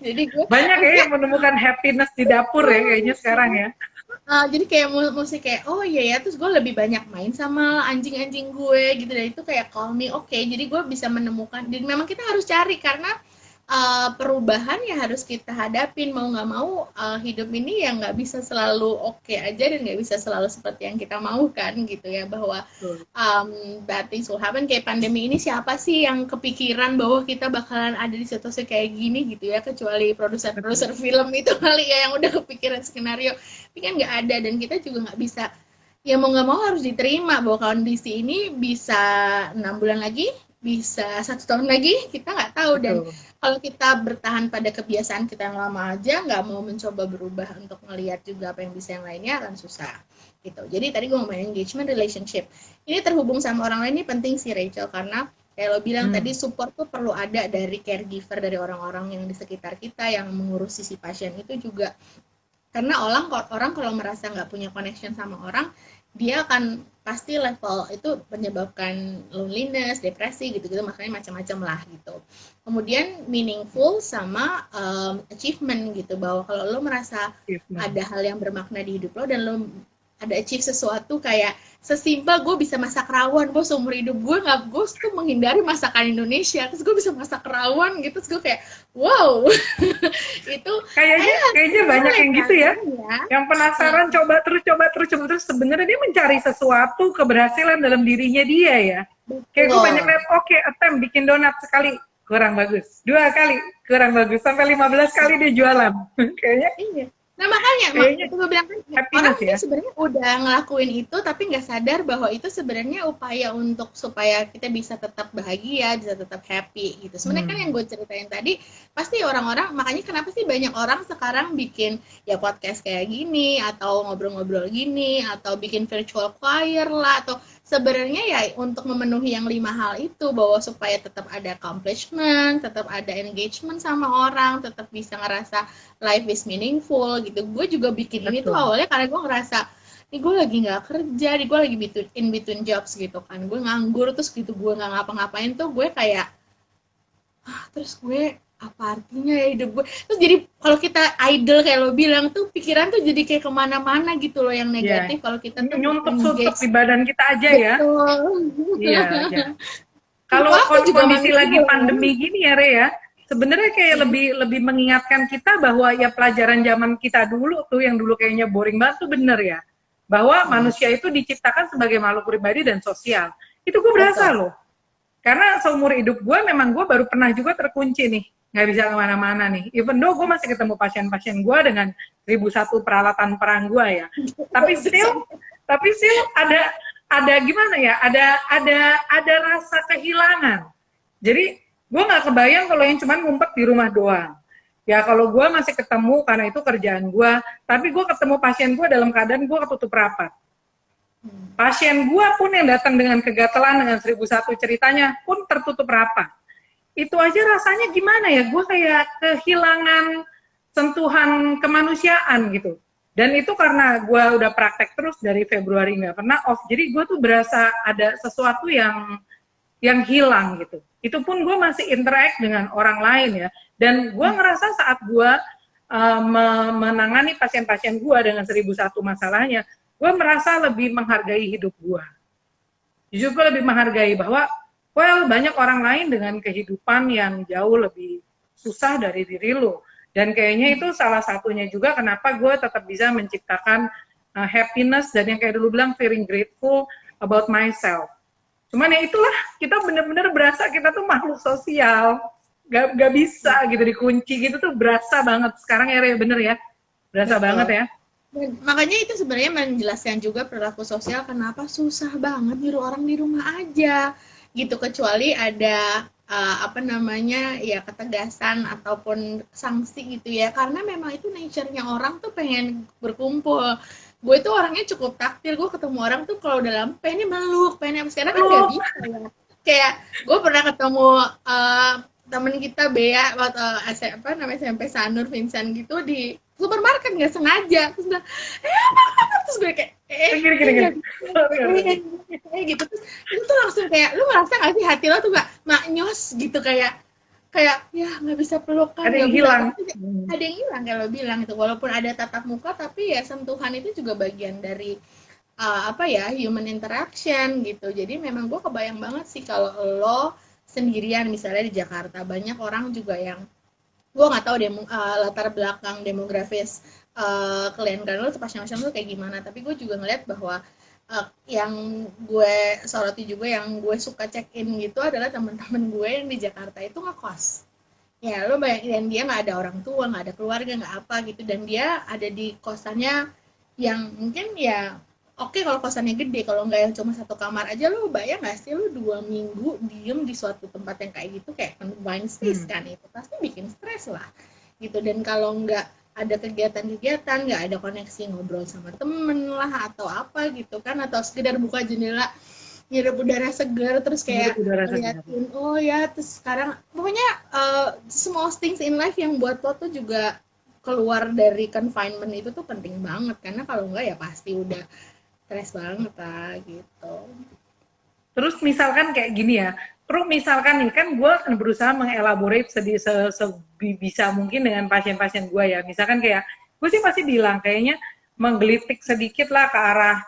Jadi gue banyak ya yang menemukan happiness di dapur ya kayaknya sekarang ya. Jadi kayak musik kayak oh iya ya, terus gue lebih banyak main sama anjing-anjing gue gitu dan itu kayak calm me. Oke, jadi gue bisa menemukan dan memang kita harus cari karena perubahan ya harus kita hadapin mau nggak mau. Hidup ini ya nggak bisa selalu oke aja dan nggak bisa selalu seperti yang kita mau kan gitu ya, bahwa bad things will happen. Kayak pandemi ini siapa sih yang kepikiran bahwa kita bakalan ada di situasi kayak gini gitu ya, kecuali produser film itu kali ya yang udah kepikiran skenario, tapi kan nggak ada dan kita juga nggak bisa, ya mau nggak mau harus diterima bahwa kondisi ini bisa 6 bulan lagi, bisa 1 tahun lagi, kita nggak tahu. Dan kalau kita bertahan pada kebiasaan kita yang lama aja, nggak mau mencoba berubah untuk melihat juga apa yang bisa yang lainnya, akan susah gitu. Jadi tadi gue ngomongin engagement, relationship ini terhubung sama orang lain, ini penting sih Rachel, karena kayak lo bilang tadi, support tuh perlu ada dari caregiver, dari orang-orang yang di sekitar kita yang mengurusi si pasien itu juga. Karena orang kalau merasa nggak punya connection sama orang, dia akan pasti level itu menyebabkan loneliness, depresi gitu-gitu, makanya macam-macam lah gitu. Kemudian meaningful sama achievement gitu, bahwa kalau lo merasa ada hal yang bermakna di hidup lo dan lo ada achieve sesuatu, kayak sesimpel gue bisa masak rawon, gue seumur hidup gue tuh menghindari masakan Indonesia, terus gue bisa masak rawon gitu, terus gue kayak wow. Itu kayaknya banyak yang gitu ya, yang penasaran, coba terus sebenarnya dia mencari sesuatu keberhasilan dalam dirinya dia ya. Kayak gue banyak lihat, attempt bikin donat sekali kurang bagus, 2 kali kurang bagus, sampai 15 kali dia jualan. Kayaknya nah makanya itu gue bilang kan, orang mungkin sebenarnya udah ngelakuin itu tapi nggak sadar bahwa itu sebenarnya upaya untuk supaya kita bisa tetap bahagia, bisa tetap happy gitu. Sebenarnya kan yang gue ceritain tadi, pasti orang-orang, makanya kenapa sih banyak orang sekarang bikin ya podcast kayak gini, atau ngobrol-ngobrol gini, atau bikin virtual choir lah, atau sebenarnya ya untuk memenuhi yang 5 hal itu, bahwa supaya tetap ada accomplishment, tetap ada engagement sama orang, tetap bisa ngerasa life is meaningful gitu. Gue juga bikin ini tuh awalnya karena gue ngerasa nih gue lagi nggak kerja, nih gue lagi in between jobs gitu kan, gue nganggur, terus gitu gue nggak ngapa-ngapain tuh gue kayak terus gue apa artinya ya hidup gue. Terus jadi kalau kita idle kayak lo bilang tuh, pikiran tuh jadi kayak kemana-mana gitu loh yang negatif. Kalau kita tuh nyuntuk di badan kita aja ya. Iya. Kalau kondisi lagi pandemi gini ya Re ya, sebenarnya kayak lebih mengingatkan kita bahwa ya pelajaran zaman kita dulu tuh, yang dulu kayaknya boring banget tuh, bener ya, bahwa manusia itu diciptakan sebagai makhluk pribadi dan sosial. Itu gue berasa loh, karena seumur hidup gue memang gue baru pernah juga terkunci nih, nggak bisa kemana-mana nih. Even though gue masih ketemu pasien-pasien gue dengan 1001 peralatan perang gue ya, tapi still ada gimana ya, ada rasa kehilangan. Jadi gue nggak kebayang kalau yang cuman ngumpet di rumah doang. Ya kalau gue masih ketemu karena itu kerjaan gue, tapi gue ketemu pasien gue dalam keadaan gue ketutup rapat. Pasien gue pun yang datang dengan kegatelan, dengan 1001 ceritanya pun tertutup rapat. Itu aja rasanya gimana ya, gue kayak kehilangan sentuhan kemanusiaan gitu. Dan itu karena gue udah praktek terus dari Februari nggak pernah off, jadi gue tuh berasa ada sesuatu yang hilang gitu. Itu pun gue masih interact dengan orang lain ya. Dan gue ngerasa saat gue menangani pasien-pasien gue dengan 1001 masalahnya, gue merasa lebih menghargai hidup gue. Jujur gue lebih menghargai bahwa Well, banyak orang lain dengan kehidupan yang jauh lebih susah dari diri lo. Dan kayaknya itu salah satunya juga kenapa gue tetap bisa menciptakan happiness dan yang kayak dulu bilang feeling grateful about myself. Cuman ya itulah, kita bener-bener berasa kita tuh makhluk sosial. Gak bisa gitu dikunci gitu tuh berasa banget. Sekarang ya bener ya, berasa Betul. banget ya. Dan makanya itu sebenarnya menjelaskan juga perilaku sosial kenapa susah banget nyuruh orang di rumah aja gitu, kecuali ada apa namanya ya ketegasan ataupun sanksi gitu ya, karena memang itu nature-nya orang tuh pengen berkumpul. Gue tuh orangnya cukup taktil, gue ketemu orang tuh kalau dalam pengennya meluk, pengennya sekarang kan nggak bisa ya. Kayak gue pernah ketemu temen kita Bea waktu apa namanya SMP Sanur Vincent gitu di supermarket nggak sengaja, terus bilang apa terus gue kayak gitu, terus itu tuh langsung kayak lu ngerasa nggak sih hati lo tuh nggak maknyos gitu, kayak ya nggak bisa pelukan, ada yang hilang, ada yang hilang kayak lo bilang itu, walaupun ada tatap muka tapi ya sentuhan itu juga bagian dari apa ya human interaction gitu. Jadi memang gue kebayang banget sih kalau lo sendirian misalnya di Jakarta, banyak orang juga yang gue nggak tahu latar belakang demografis klien kan lo pasien-pasien tuh kayak gimana, tapi gue juga ngeliat bahwa yang gue soroti juga, yang gue suka check in gitu adalah teman-teman gue yang di Jakarta itu ngekos. Ya lo bayangin, dan dia nggak ada orang tua, nggak ada keluarga, nggak apa gitu, dan dia ada di kosannya yang mungkin ya oke, kalau kosannya gede, kalau nggak yang cuma satu kamar aja, lo bayang nggak sih lo 2 minggu diem di suatu tempat yang kayak gitu, kayak confined space kan, itu pasti bikin stres lah gitu. Dan kalau nggak ada kegiatan-kegiatan, nggak ada koneksi ngobrol sama temen lah atau apa gitu kan, atau sekedar buka jendela ngirup udara segar terus kayak ngeliatin oh ya, terus sekarang pokoknya small things in life yang buat lo tuh juga keluar dari confinement itu tuh penting banget, karena kalau enggak ya pasti udah stres banget lah gitu. Terus misalkan kayak gini ya, terus misalkan nih kan gue akan berusaha mengelaborate sebisa mungkin dengan pasien-pasien gue ya. Misalkan kayak gue sih pasti bilang kayaknya menggelitik sedikit lah ke arah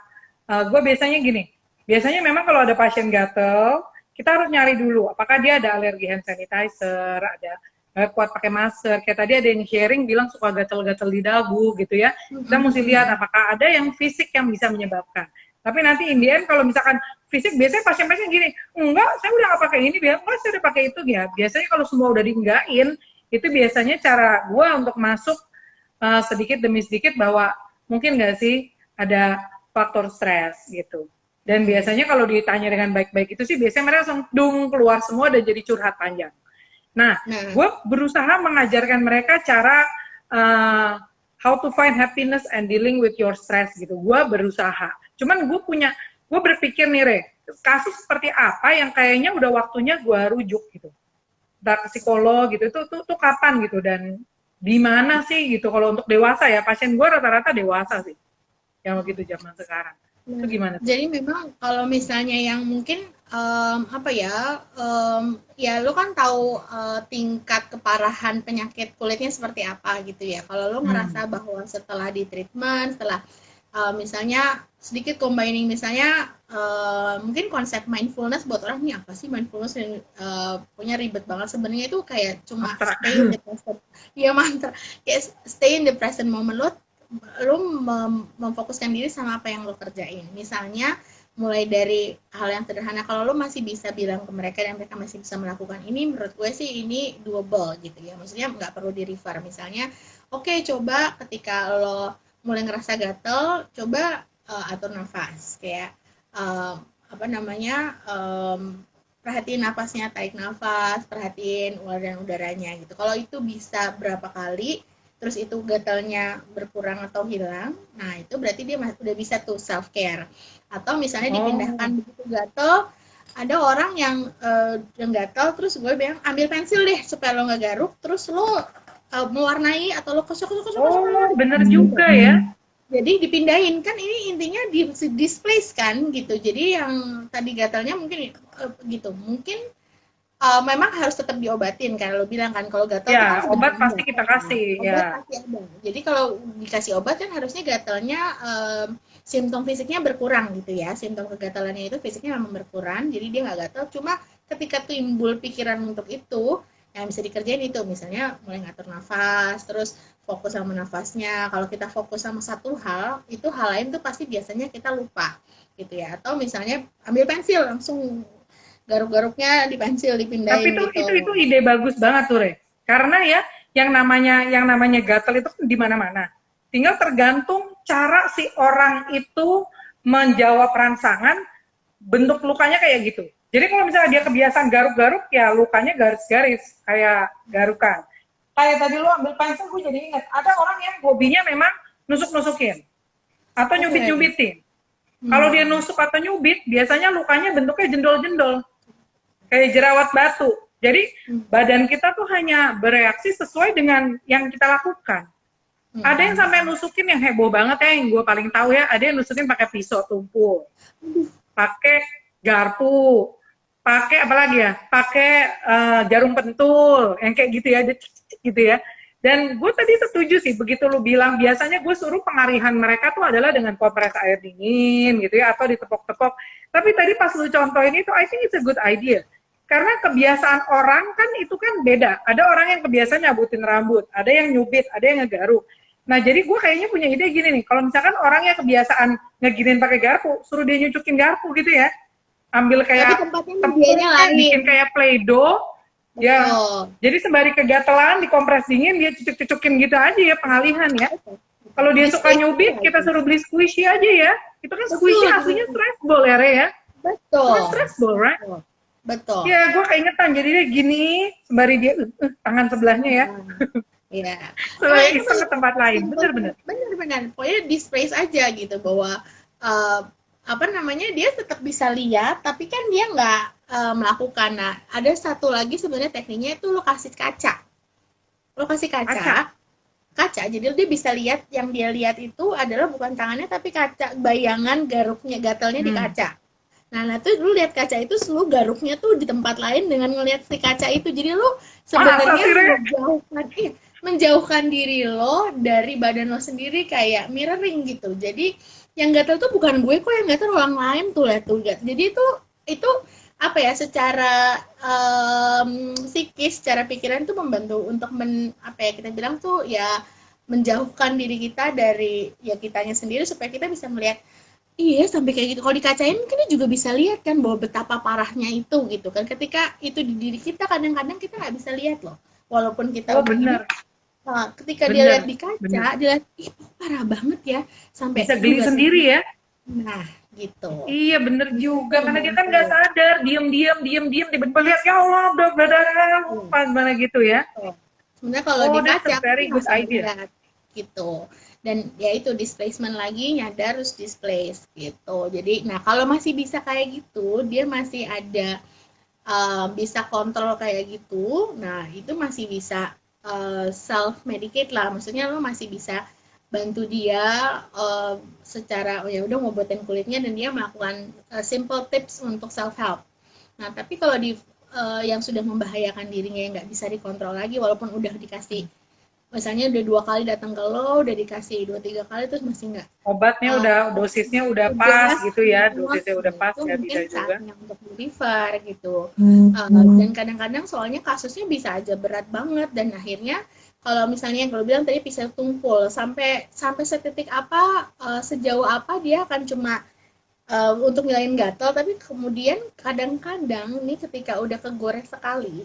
gue biasanya gini. Biasanya memang kalau ada pasien gatel, kita harus nyari dulu apakah dia ada alergi hand sanitizer, ada nggak kuat pakai masker. Kayak tadi ada yang sharing bilang suka gatel-gatel di dagu gitu ya. Kita mesti lihat apakah ada yang fisik yang bisa menyebabkan. Tapi nanti in the end kalau misalkan fisik, biasanya pasien-pasien gini, enggak, saya udah nggak pakai ini, enggak, saya udah pakai itu ya. Biasanya kalau semua udah dienggain, itu biasanya cara gue untuk masuk sedikit demi sedikit bahwa mungkin nggak sih ada faktor stres gitu. Dan biasanya kalau ditanya dengan baik-baik itu sih biasanya mereka langsung keluar semua dan jadi curhat panjang. Nah, gue berusaha mengajarkan mereka cara how to find happiness and dealing with your stress gitu. Gue berusaha. Cuman gue berpikir nih Re, kasus seperti apa yang kayaknya udah waktunya gue rujuk gitu. Entah ke psikolog gitu, itu kapan gitu, dan di mana sih gitu. Kalau untuk dewasa ya, pasien gue rata-rata dewasa sih. Yang begitu zaman sekarang. Itu gimana? Jadi memang kalau misalnya yang mungkin ya lo kan tahu tingkat keparahan penyakit kulitnya seperti apa gitu ya. Kalau lo ngerasa bahwa setelah di treatment, setelah misalnya sedikit combining misalnya mungkin konsep mindfulness, buat orang ini apa sih mindfulness yang punya ribet banget sebenarnya, itu kayak cuma stay in the present, ya mantra, kayak stay in the present moment. Lo memfokuskan diri sama apa yang lo kerjain. Misalnya mulai dari hal yang sederhana, kalau lo masih bisa bilang ke mereka dan mereka masih bisa melakukan ini, menurut gue sih ini doable gitu ya, maksudnya nggak perlu di refer. Misalnya oke, coba ketika lo mulai ngerasa gatel, coba atur nafas, kayak perhatiin nafasnya, tarik nafas, perhatiin aliran udaranya gitu. Kalau itu bisa berapa kali, terus itu gatalnya berkurang atau hilang, nah itu berarti dia udah bisa tuh self care. Atau misalnya dipindahkan begitu gatal, ada orang yang gatal, terus gue bilang ambil pensil deh supaya lo nggak garuk, terus lo mewarnai atau lo kosok. Bener juga ya. Jadi dipindahin, kan ini intinya displace kan gitu. Jadi yang tadi gatalnya mungkin gitu, mungkin memang harus tetap diobatin kan, lo bilang kan kalau gatal ya, kan obat pasti kita kasih obat ya. Pasti ada. Jadi kalau dikasih obat kan harusnya gatalnya simptom fisiknya berkurang gitu ya, simptom kegatalannya itu fisiknya memang berkurang, jadi dia nggak gatal, cuma ketika timbul pikiran untuk itu, yang bisa dikerjain itu, misalnya mulai ngatur nafas, terus fokus sama nafasnya. Kalau kita fokus sama satu hal, itu hal lain tuh pasti biasanya kita lupa, gitu ya. Atau misalnya ambil pensil, langsung garuk-garuknya di pensil, Tapi dipindahin itu gitu. ide bagus banget tuh, Re. Karena ya yang namanya gatel itu di mana-mana. Tinggal tergantung cara si orang itu menjawab rangsangan, bentuk lukanya kayak gitu. Jadi kalau misalnya dia kebiasaan garuk-garuk, ya lukanya garis-garis kayak garukan. Kayak tadi lu ambil pensil, gue jadi ingat ada orang yang hobinya memang nusuk-nusukin atau Oke. nyubit-nyubitin. Kalau dia Hmm. nusuk atau nyubit, biasanya lukanya bentuknya jendol-jendol kayak jerawat batu. Jadi Hmm. badan kita tuh hanya bereaksi sesuai dengan yang kita lakukan. Ada yang sampai Hmm. nusukin yang heboh banget ya, yang gue paling tahu ya, ada yang nusukin pakai pisau tumpul, pakai garpu, pakai apa lagi ya, pakai jarum pentul, yang kayak gitu ya, gitu ya. Dan gue tadi setuju sih, begitu lu bilang, biasanya gue suruh pengalihan mereka tuh adalah dengan kompres air dingin gitu ya, atau ditepok-tepok. Tapi tadi pas lu contohin itu, I think it's a good idea. Karena kebiasaan orang kan itu kan beda. Ada orang yang kebiasaan nyabutin rambut, ada yang nyubit, ada yang ngegaruk. Nah, jadi gue kayaknya punya ide gini nih, kalau misalkan orang yang kebiasaan ngeginin pakai garpu, suruh dia nyucukin garpu gitu ya, ambil Tapi kayak tempatnya medianya tepungnya, lain. bikin kayak play-doh, ya. Betul. Jadi sembari kegatelan, dikompres dingin, dia cucuk-cucukin gitu aja ya, pengalihan ya. Betul. Kalau dia suka Display nyubit, kita lagi. suruh beli squishy aja ya. Itu kan squishy aslinya Betul. stress ball ya, Re ya. Itu kan Betul. stress ball, right? Betul. Betul. Ya, gue keingetan. Jadi dia gini, sembari dia tangan sebelahnya ya. Iya. Nah, Sembari itu iseng ke tempat lain. simpel, Bener-bener. benar-benar. Pokoknya displace aja gitu bahwa apa namanya dia tetap bisa lihat, tapi kan dia nggak melakukan. Nah, ada satu lagi sebenarnya tekniknya itu lo kasih kaca. Lo kasih Kaca. kaca, jadi dia bisa lihat yang dia lihat itu adalah bukan tangannya tapi kaca, bayangan garuknya, gatelnya di Hmm. kaca. Nah tuh lu lihat kaca itu, lu garuknya tuh di tempat lain dengan ngelihat si kaca itu. Jadi lu Masa sebenarnya sih, Re? menjauhkan diri lo dari badan lo sendiri, kayak mirroring gitu. Jadi yang gatel tuh bukan gue kok, yang gatel orang lain tuh, lihat tuh. Jadi itu apa ya, secara psikis, secara pikiran tuh membantu untuk apa ya kita bilang tuh ya, menjauhkan diri kita dari ya kitanya sendiri, supaya kita bisa melihat. Iya, sampai kayak gitu. Kalau dikacain kita juga bisa lihat kan bahwa betapa parahnya itu gitu kan. Ketika itu di diri kita, kadang-kadang kita nggak bisa lihat loh. Walaupun kita Oh, udah gini, bener. ketika dia lihat Bener. di kaca, Bener. dia lihat, ih parah banget ya. Sampai Bisa geli juga sendiri ya. nah, gitu. Iya bener juga, Bisa karena dia kan nggak membantu. sadar, diem-diem, tiba-tiba lihat, ya Allah, udah berdarah, Hmm. mana gitu ya. Sebenarnya kalau Oh, di that's a kaca aku very good masih idea. ngeliat gitu. Dan ya itu displacement lagi, nyadar harus displace gitu. Jadi nah kalau masih bisa kayak gitu, dia masih ada bisa kontrol kayak gitu. Nah, itu masih bisa self medicate lah. Maksudnya lo masih bisa bantu dia secara ya udah ngobatin kulitnya, dan dia melakukan simple tips untuk self help. Nah, tapi kalau di yang sudah membahayakan dirinya, yang nggak bisa dikontrol lagi, walaupun udah dikasih, misalnya udah 2 kali datang ke lo, udah dikasih 2-3 kali terus masih nggak Obatnya udah, dosisnya udah pas gitu ya, dosisnya udah pas, itu ya mungkin bisa juga. saatnya untuk refer gitu. Dan kadang-kadang soalnya kasusnya bisa aja berat banget, dan akhirnya kalau misalnya yang gue bilang tadi bisa tumpul sampai setitik apa, sejauh apa dia akan cuma untuk ngilangin gatal, tapi kemudian kadang-kadang nih ketika udah kegores sekali,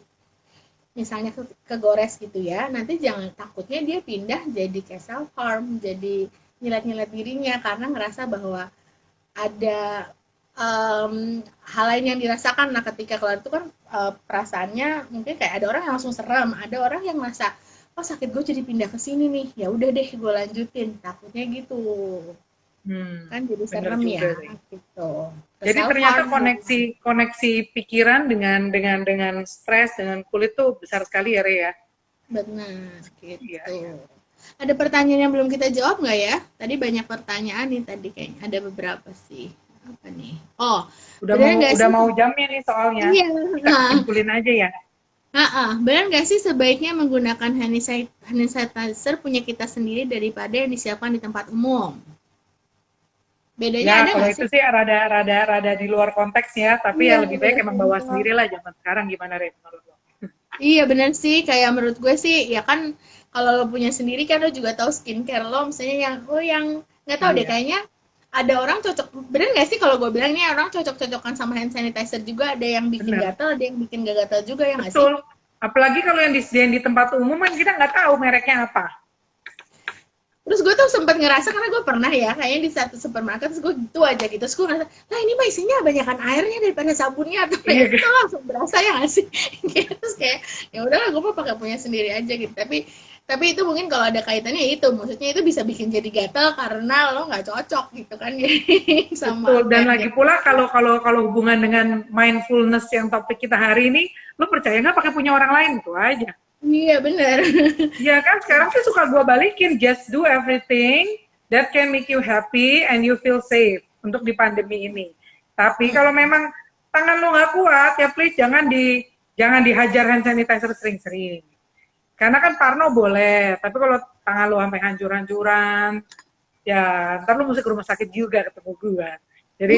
misalnya kegores gitu ya, nanti jangan, takutnya dia pindah jadi kayak self harm, jadi nyilat-nyilat dirinya karena ngerasa bahwa ada hal lain yang dirasakan. Nah ketika kelar itu kan perasaannya mungkin kayak ada orang yang langsung serem, ada orang yang merasa oh sakit gue jadi pindah ke sini nih, ya udah deh gue lanjutin, takutnya gitu kan, jadi Bener serem juga ya nih. gitu. Jadi Self ternyata harm koneksi pikiran dengan stres, dengan kulit tuh besar sekali ya, Re ya. benar Iya, gitu. iya. Ada pertanyaan yang belum kita jawab nggak ya? Tadi banyak pertanyaan nih tadi, kayaknya ada beberapa sih. Apa nih? Oh, benar nggak Udah sih? mau jamnya nih soalnya. Iya. Kita simpulin aja ya. Benar nggak sih sebaiknya menggunakan hand sanitizer punya kita sendiri daripada yang disiapkan di tempat umum? Bedanya Ya, ada kalau nggak itu sih? sih rada di luar konteks ya, tapi Iya, ya lebih baik udah emang bawa simple. sendiri lah zaman sekarang gimana Re, menurut lo? Iya bener sih, kayak menurut gue sih, ya kan kalau lo punya sendiri kan lo juga tahu skincare lo, misalnya yang nggak tahu deh Iya, kayaknya ada orang cocok, bener nggak sih kalau gue bilang nih orang cocok-cocokan sama hand sanitizer juga, ada yang bikin benar. gatal, ada yang bikin gak gatal juga ya nggak sih? Betul. Apalagi kalau yang disediain di tempat umum kan kita nggak tahu mereknya apa. Terus gue tuh sempat ngerasa karena gue pernah ya kayaknya di satu supermarket terus gue gitu aja gitu terus gue ngerasa nah ini mah isinya banyakan airnya daripada sabunnya atau Iya, ya itu langsung berasa ya nggak sih terus kayak ya udahlah gue mau pakai punya sendiri aja gitu tapi itu mungkin kalau ada kaitannya itu maksudnya itu bisa bikin jadi gatal karena lo nggak cocok gitu kan jadi sama betul. apa Dan yang lagi dia pula kalau hubungan dengan mindfulness yang topik kita hari ini, lo percaya nggak pakai punya orang lain itu aja. iya benar Ya kan sekarang sih suka gue balikin, just do everything that can make you happy and you feel safe untuk di pandemi ini. Tapi kalau memang tangan lo nggak kuat, ya please jangan dihajar hand sanitizer sering-sering. Karena kan Parno boleh, tapi kalau tangan lo sampai hancur-hancuran, ya ntar lo mesti ke rumah sakit juga ketemu gue. Jadi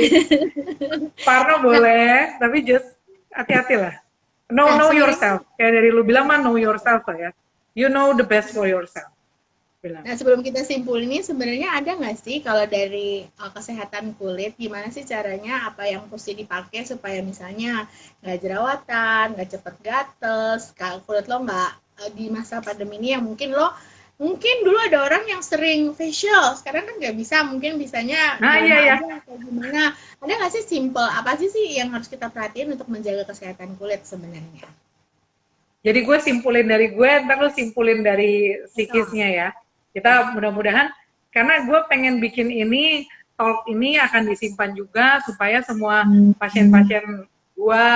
Parno boleh, tapi just hati-hati lah. nah Know sebelum yourself. Kayak dari lu bilang mah know yourself lah ya. You know the best for yourself. Bilang. Nah, sebelum kita simpul ini sebenarnya ada nggak sih kalau dari kesehatan kulit, gimana sih caranya apa yang mesti dipakai supaya misalnya nggak jerawatan, nggak cepet gatel, kulit lo nggak di masa pandemi ini yang mungkin dulu ada orang yang sering facial, sekarang kan nggak bisa, mungkin bisanya di Nah iya rumah ya. aja atau gimana. Ada nggak sih simple apa sih yang harus kita perhatiin untuk menjaga kesehatan kulit sebenarnya? Jadi gue simpulin dari gue, ntar lu simpulin dari Betul. psikisnya ya. Ya. Kita mudah-mudahan, karena gue pengen bikin ini, talk ini akan disimpan juga supaya semua pasien-pasien gue,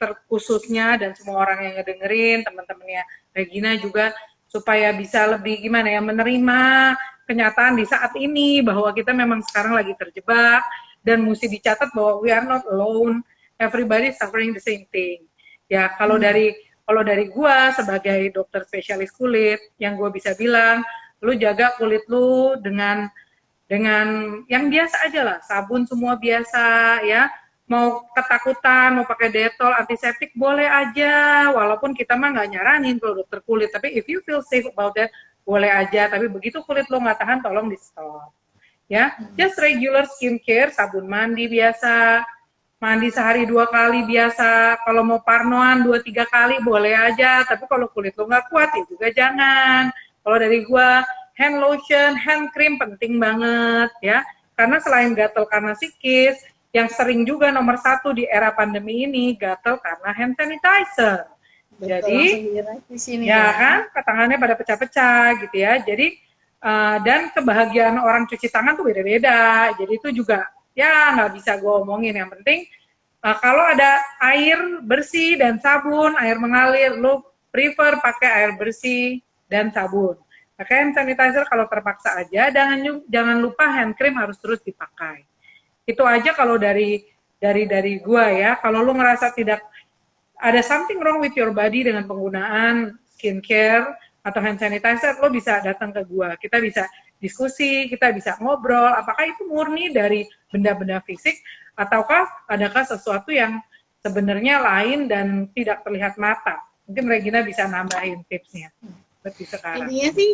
terkhususnya dan semua orang yang ngedengerin, teman-temannya Regina juga, supaya bisa lebih gimana ya, menerima kenyataan di saat ini, bahwa kita memang sekarang lagi terjebak, dan mesti dicatat bahwa we are not alone, everybody suffering the same thing. Ya, kalau dari gua sebagai dokter spesialis kulit, yang gua bisa bilang, lu jaga kulit lu dengan yang biasa aja lah, sabun semua biasa ya. Mau ketakutan, mau pakai detol, antiseptik boleh aja, walaupun kita mah nggak nyaranin kalau dokter kulit. Tapi if you feel safe about that, boleh aja. Tapi begitu kulit lo nggak tahan, tolong di stop. Ya, just regular skincare, sabun mandi biasa, mandi sehari 2 kali biasa. Kalau mau parnoan 2-3 kali boleh aja. Tapi kalau kulit lo nggak kuat ya juga jangan. Kalau dari gua hand lotion, hand cream penting banget ya. Karena selain gatel karena psikis, yang sering juga nomor 1 di era pandemi ini gatel karena hand sanitizer. Betul, Jadi langsung dilihat di sini ya ya. kan, tangannya pada pecah-pecah gitu ya. Jadi dan kebahagiaan orang cuci tangan tuh beda-beda. Jadi itu juga ya nggak bisa gue omongin. Yang penting kalau ada air bersih dan sabun, air mengalir, lu prefer pakai air bersih dan sabun. Pakai hand sanitizer kalau terpaksa aja. Jangan lupa hand cream harus terus dipakai. Itu aja kalau dari gua ya. Kalau lu ngerasa tidak ada something wrong with your body dengan penggunaan skincare atau hand sanitizer, lo bisa datang ke gua. Kita bisa diskusi, kita bisa ngobrol, apakah itu murni dari benda-benda fisik, ataukah adakah sesuatu yang sebenarnya lain dan tidak terlihat mata. Mungkin Regina bisa nambahin tipsnya lebih sekarang. Intinya sih,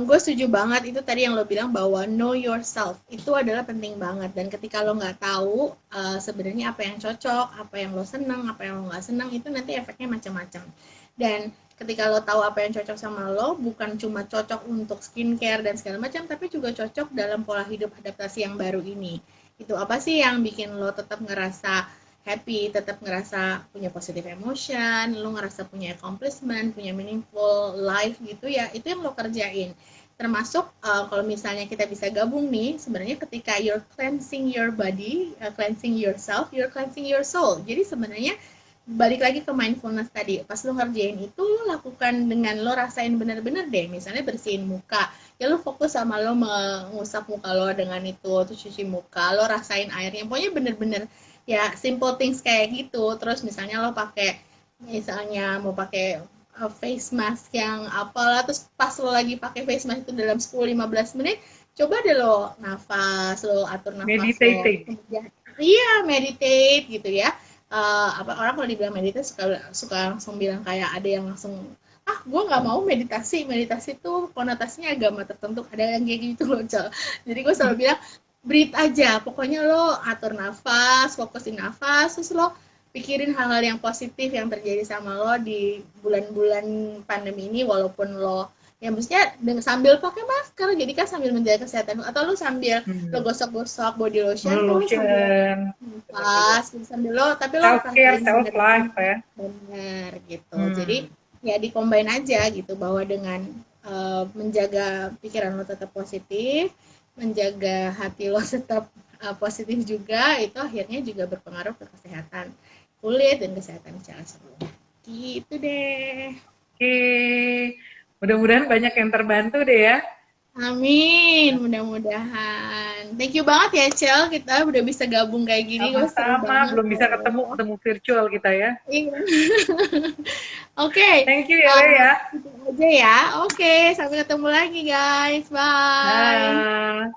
gue setuju banget itu tadi yang lo bilang bahwa know yourself itu adalah penting banget dan ketika lo nggak tahu sebenarnya apa yang cocok, apa yang lo seneng, apa yang lo nggak seneng itu nanti efeknya macam-macam. Dan ketika lo tahu apa yang cocok sama lo, bukan cuma cocok untuk skincare dan segala macam, tapi juga cocok dalam pola hidup adaptasi yang baru ini. Itu apa sih yang bikin lo tetap ngerasa happy, tetap ngerasa punya positive emotion, lu ngerasa punya accomplishment, punya meaningful life gitu ya, itu yang lo kerjain. Termasuk kalau misalnya kita bisa gabung nih, sebenarnya ketika you're cleansing your body, cleansing yourself, you're cleansing your soul. Jadi sebenarnya balik lagi ke mindfulness tadi, pas lo ngerjain itu lo lakukan dengan lo rasain bener-bener deh, misalnya bersihin muka, ya lo fokus sama lo mengusap muka lo dengan itu, terus cuci muka, lo rasain airnya, pokoknya bener-bener ya simple things kayak gitu. Terus misalnya lo pakai misalnya mau pakai face mask yang apalah terus pas lo lagi pakai face mask itu dalam 10-15 menit coba deh lo nafas, lo atur nafas lo. Meditating. Kemudian, iya meditate gitu ya. Apa orang kalau dibilang meditate suka suka langsung bilang kayak ada yang langsung gue nggak mau meditasi tuh konotasinya agama tertentu, ada yang kayak gitu loh Cel. Jadi gue selalu bilang breathe aja, pokoknya lo atur nafas, fokusin nafas, terus lo pikirin hal-hal yang positif yang terjadi sama lo di bulan-bulan pandemi ini, walaupun lo ya maksudnya sambil pakai masker, jadi kan sambil menjaga kesehatan, atau lo sambil lo gosok-gosok body lotion tuh lo sambil Lotion. nafas sambil lo, tapi lo Self care, perhatiin self life bener ya. bener gitu. Jadi ya dikombain aja gitu, bahwa dengan menjaga pikiran lo tetap positif, menjaga hati lo tetap positif juga, itu akhirnya juga berpengaruh ke kesehatan kulit dan kesehatan secara keseluruhan. Gitu deh. Oke, mudah-mudahan banyak yang terbantu deh ya. Amin, mudah-mudahan. Thank you banget ya Cel, kita udah bisa gabung kayak gini. Sama-sama, belum bisa ketemu virtual kita ya. Iya. Oke. Thank you ya, Le ya. Itu aja ya. Oke, sampai ketemu lagi guys. Bye. Nah.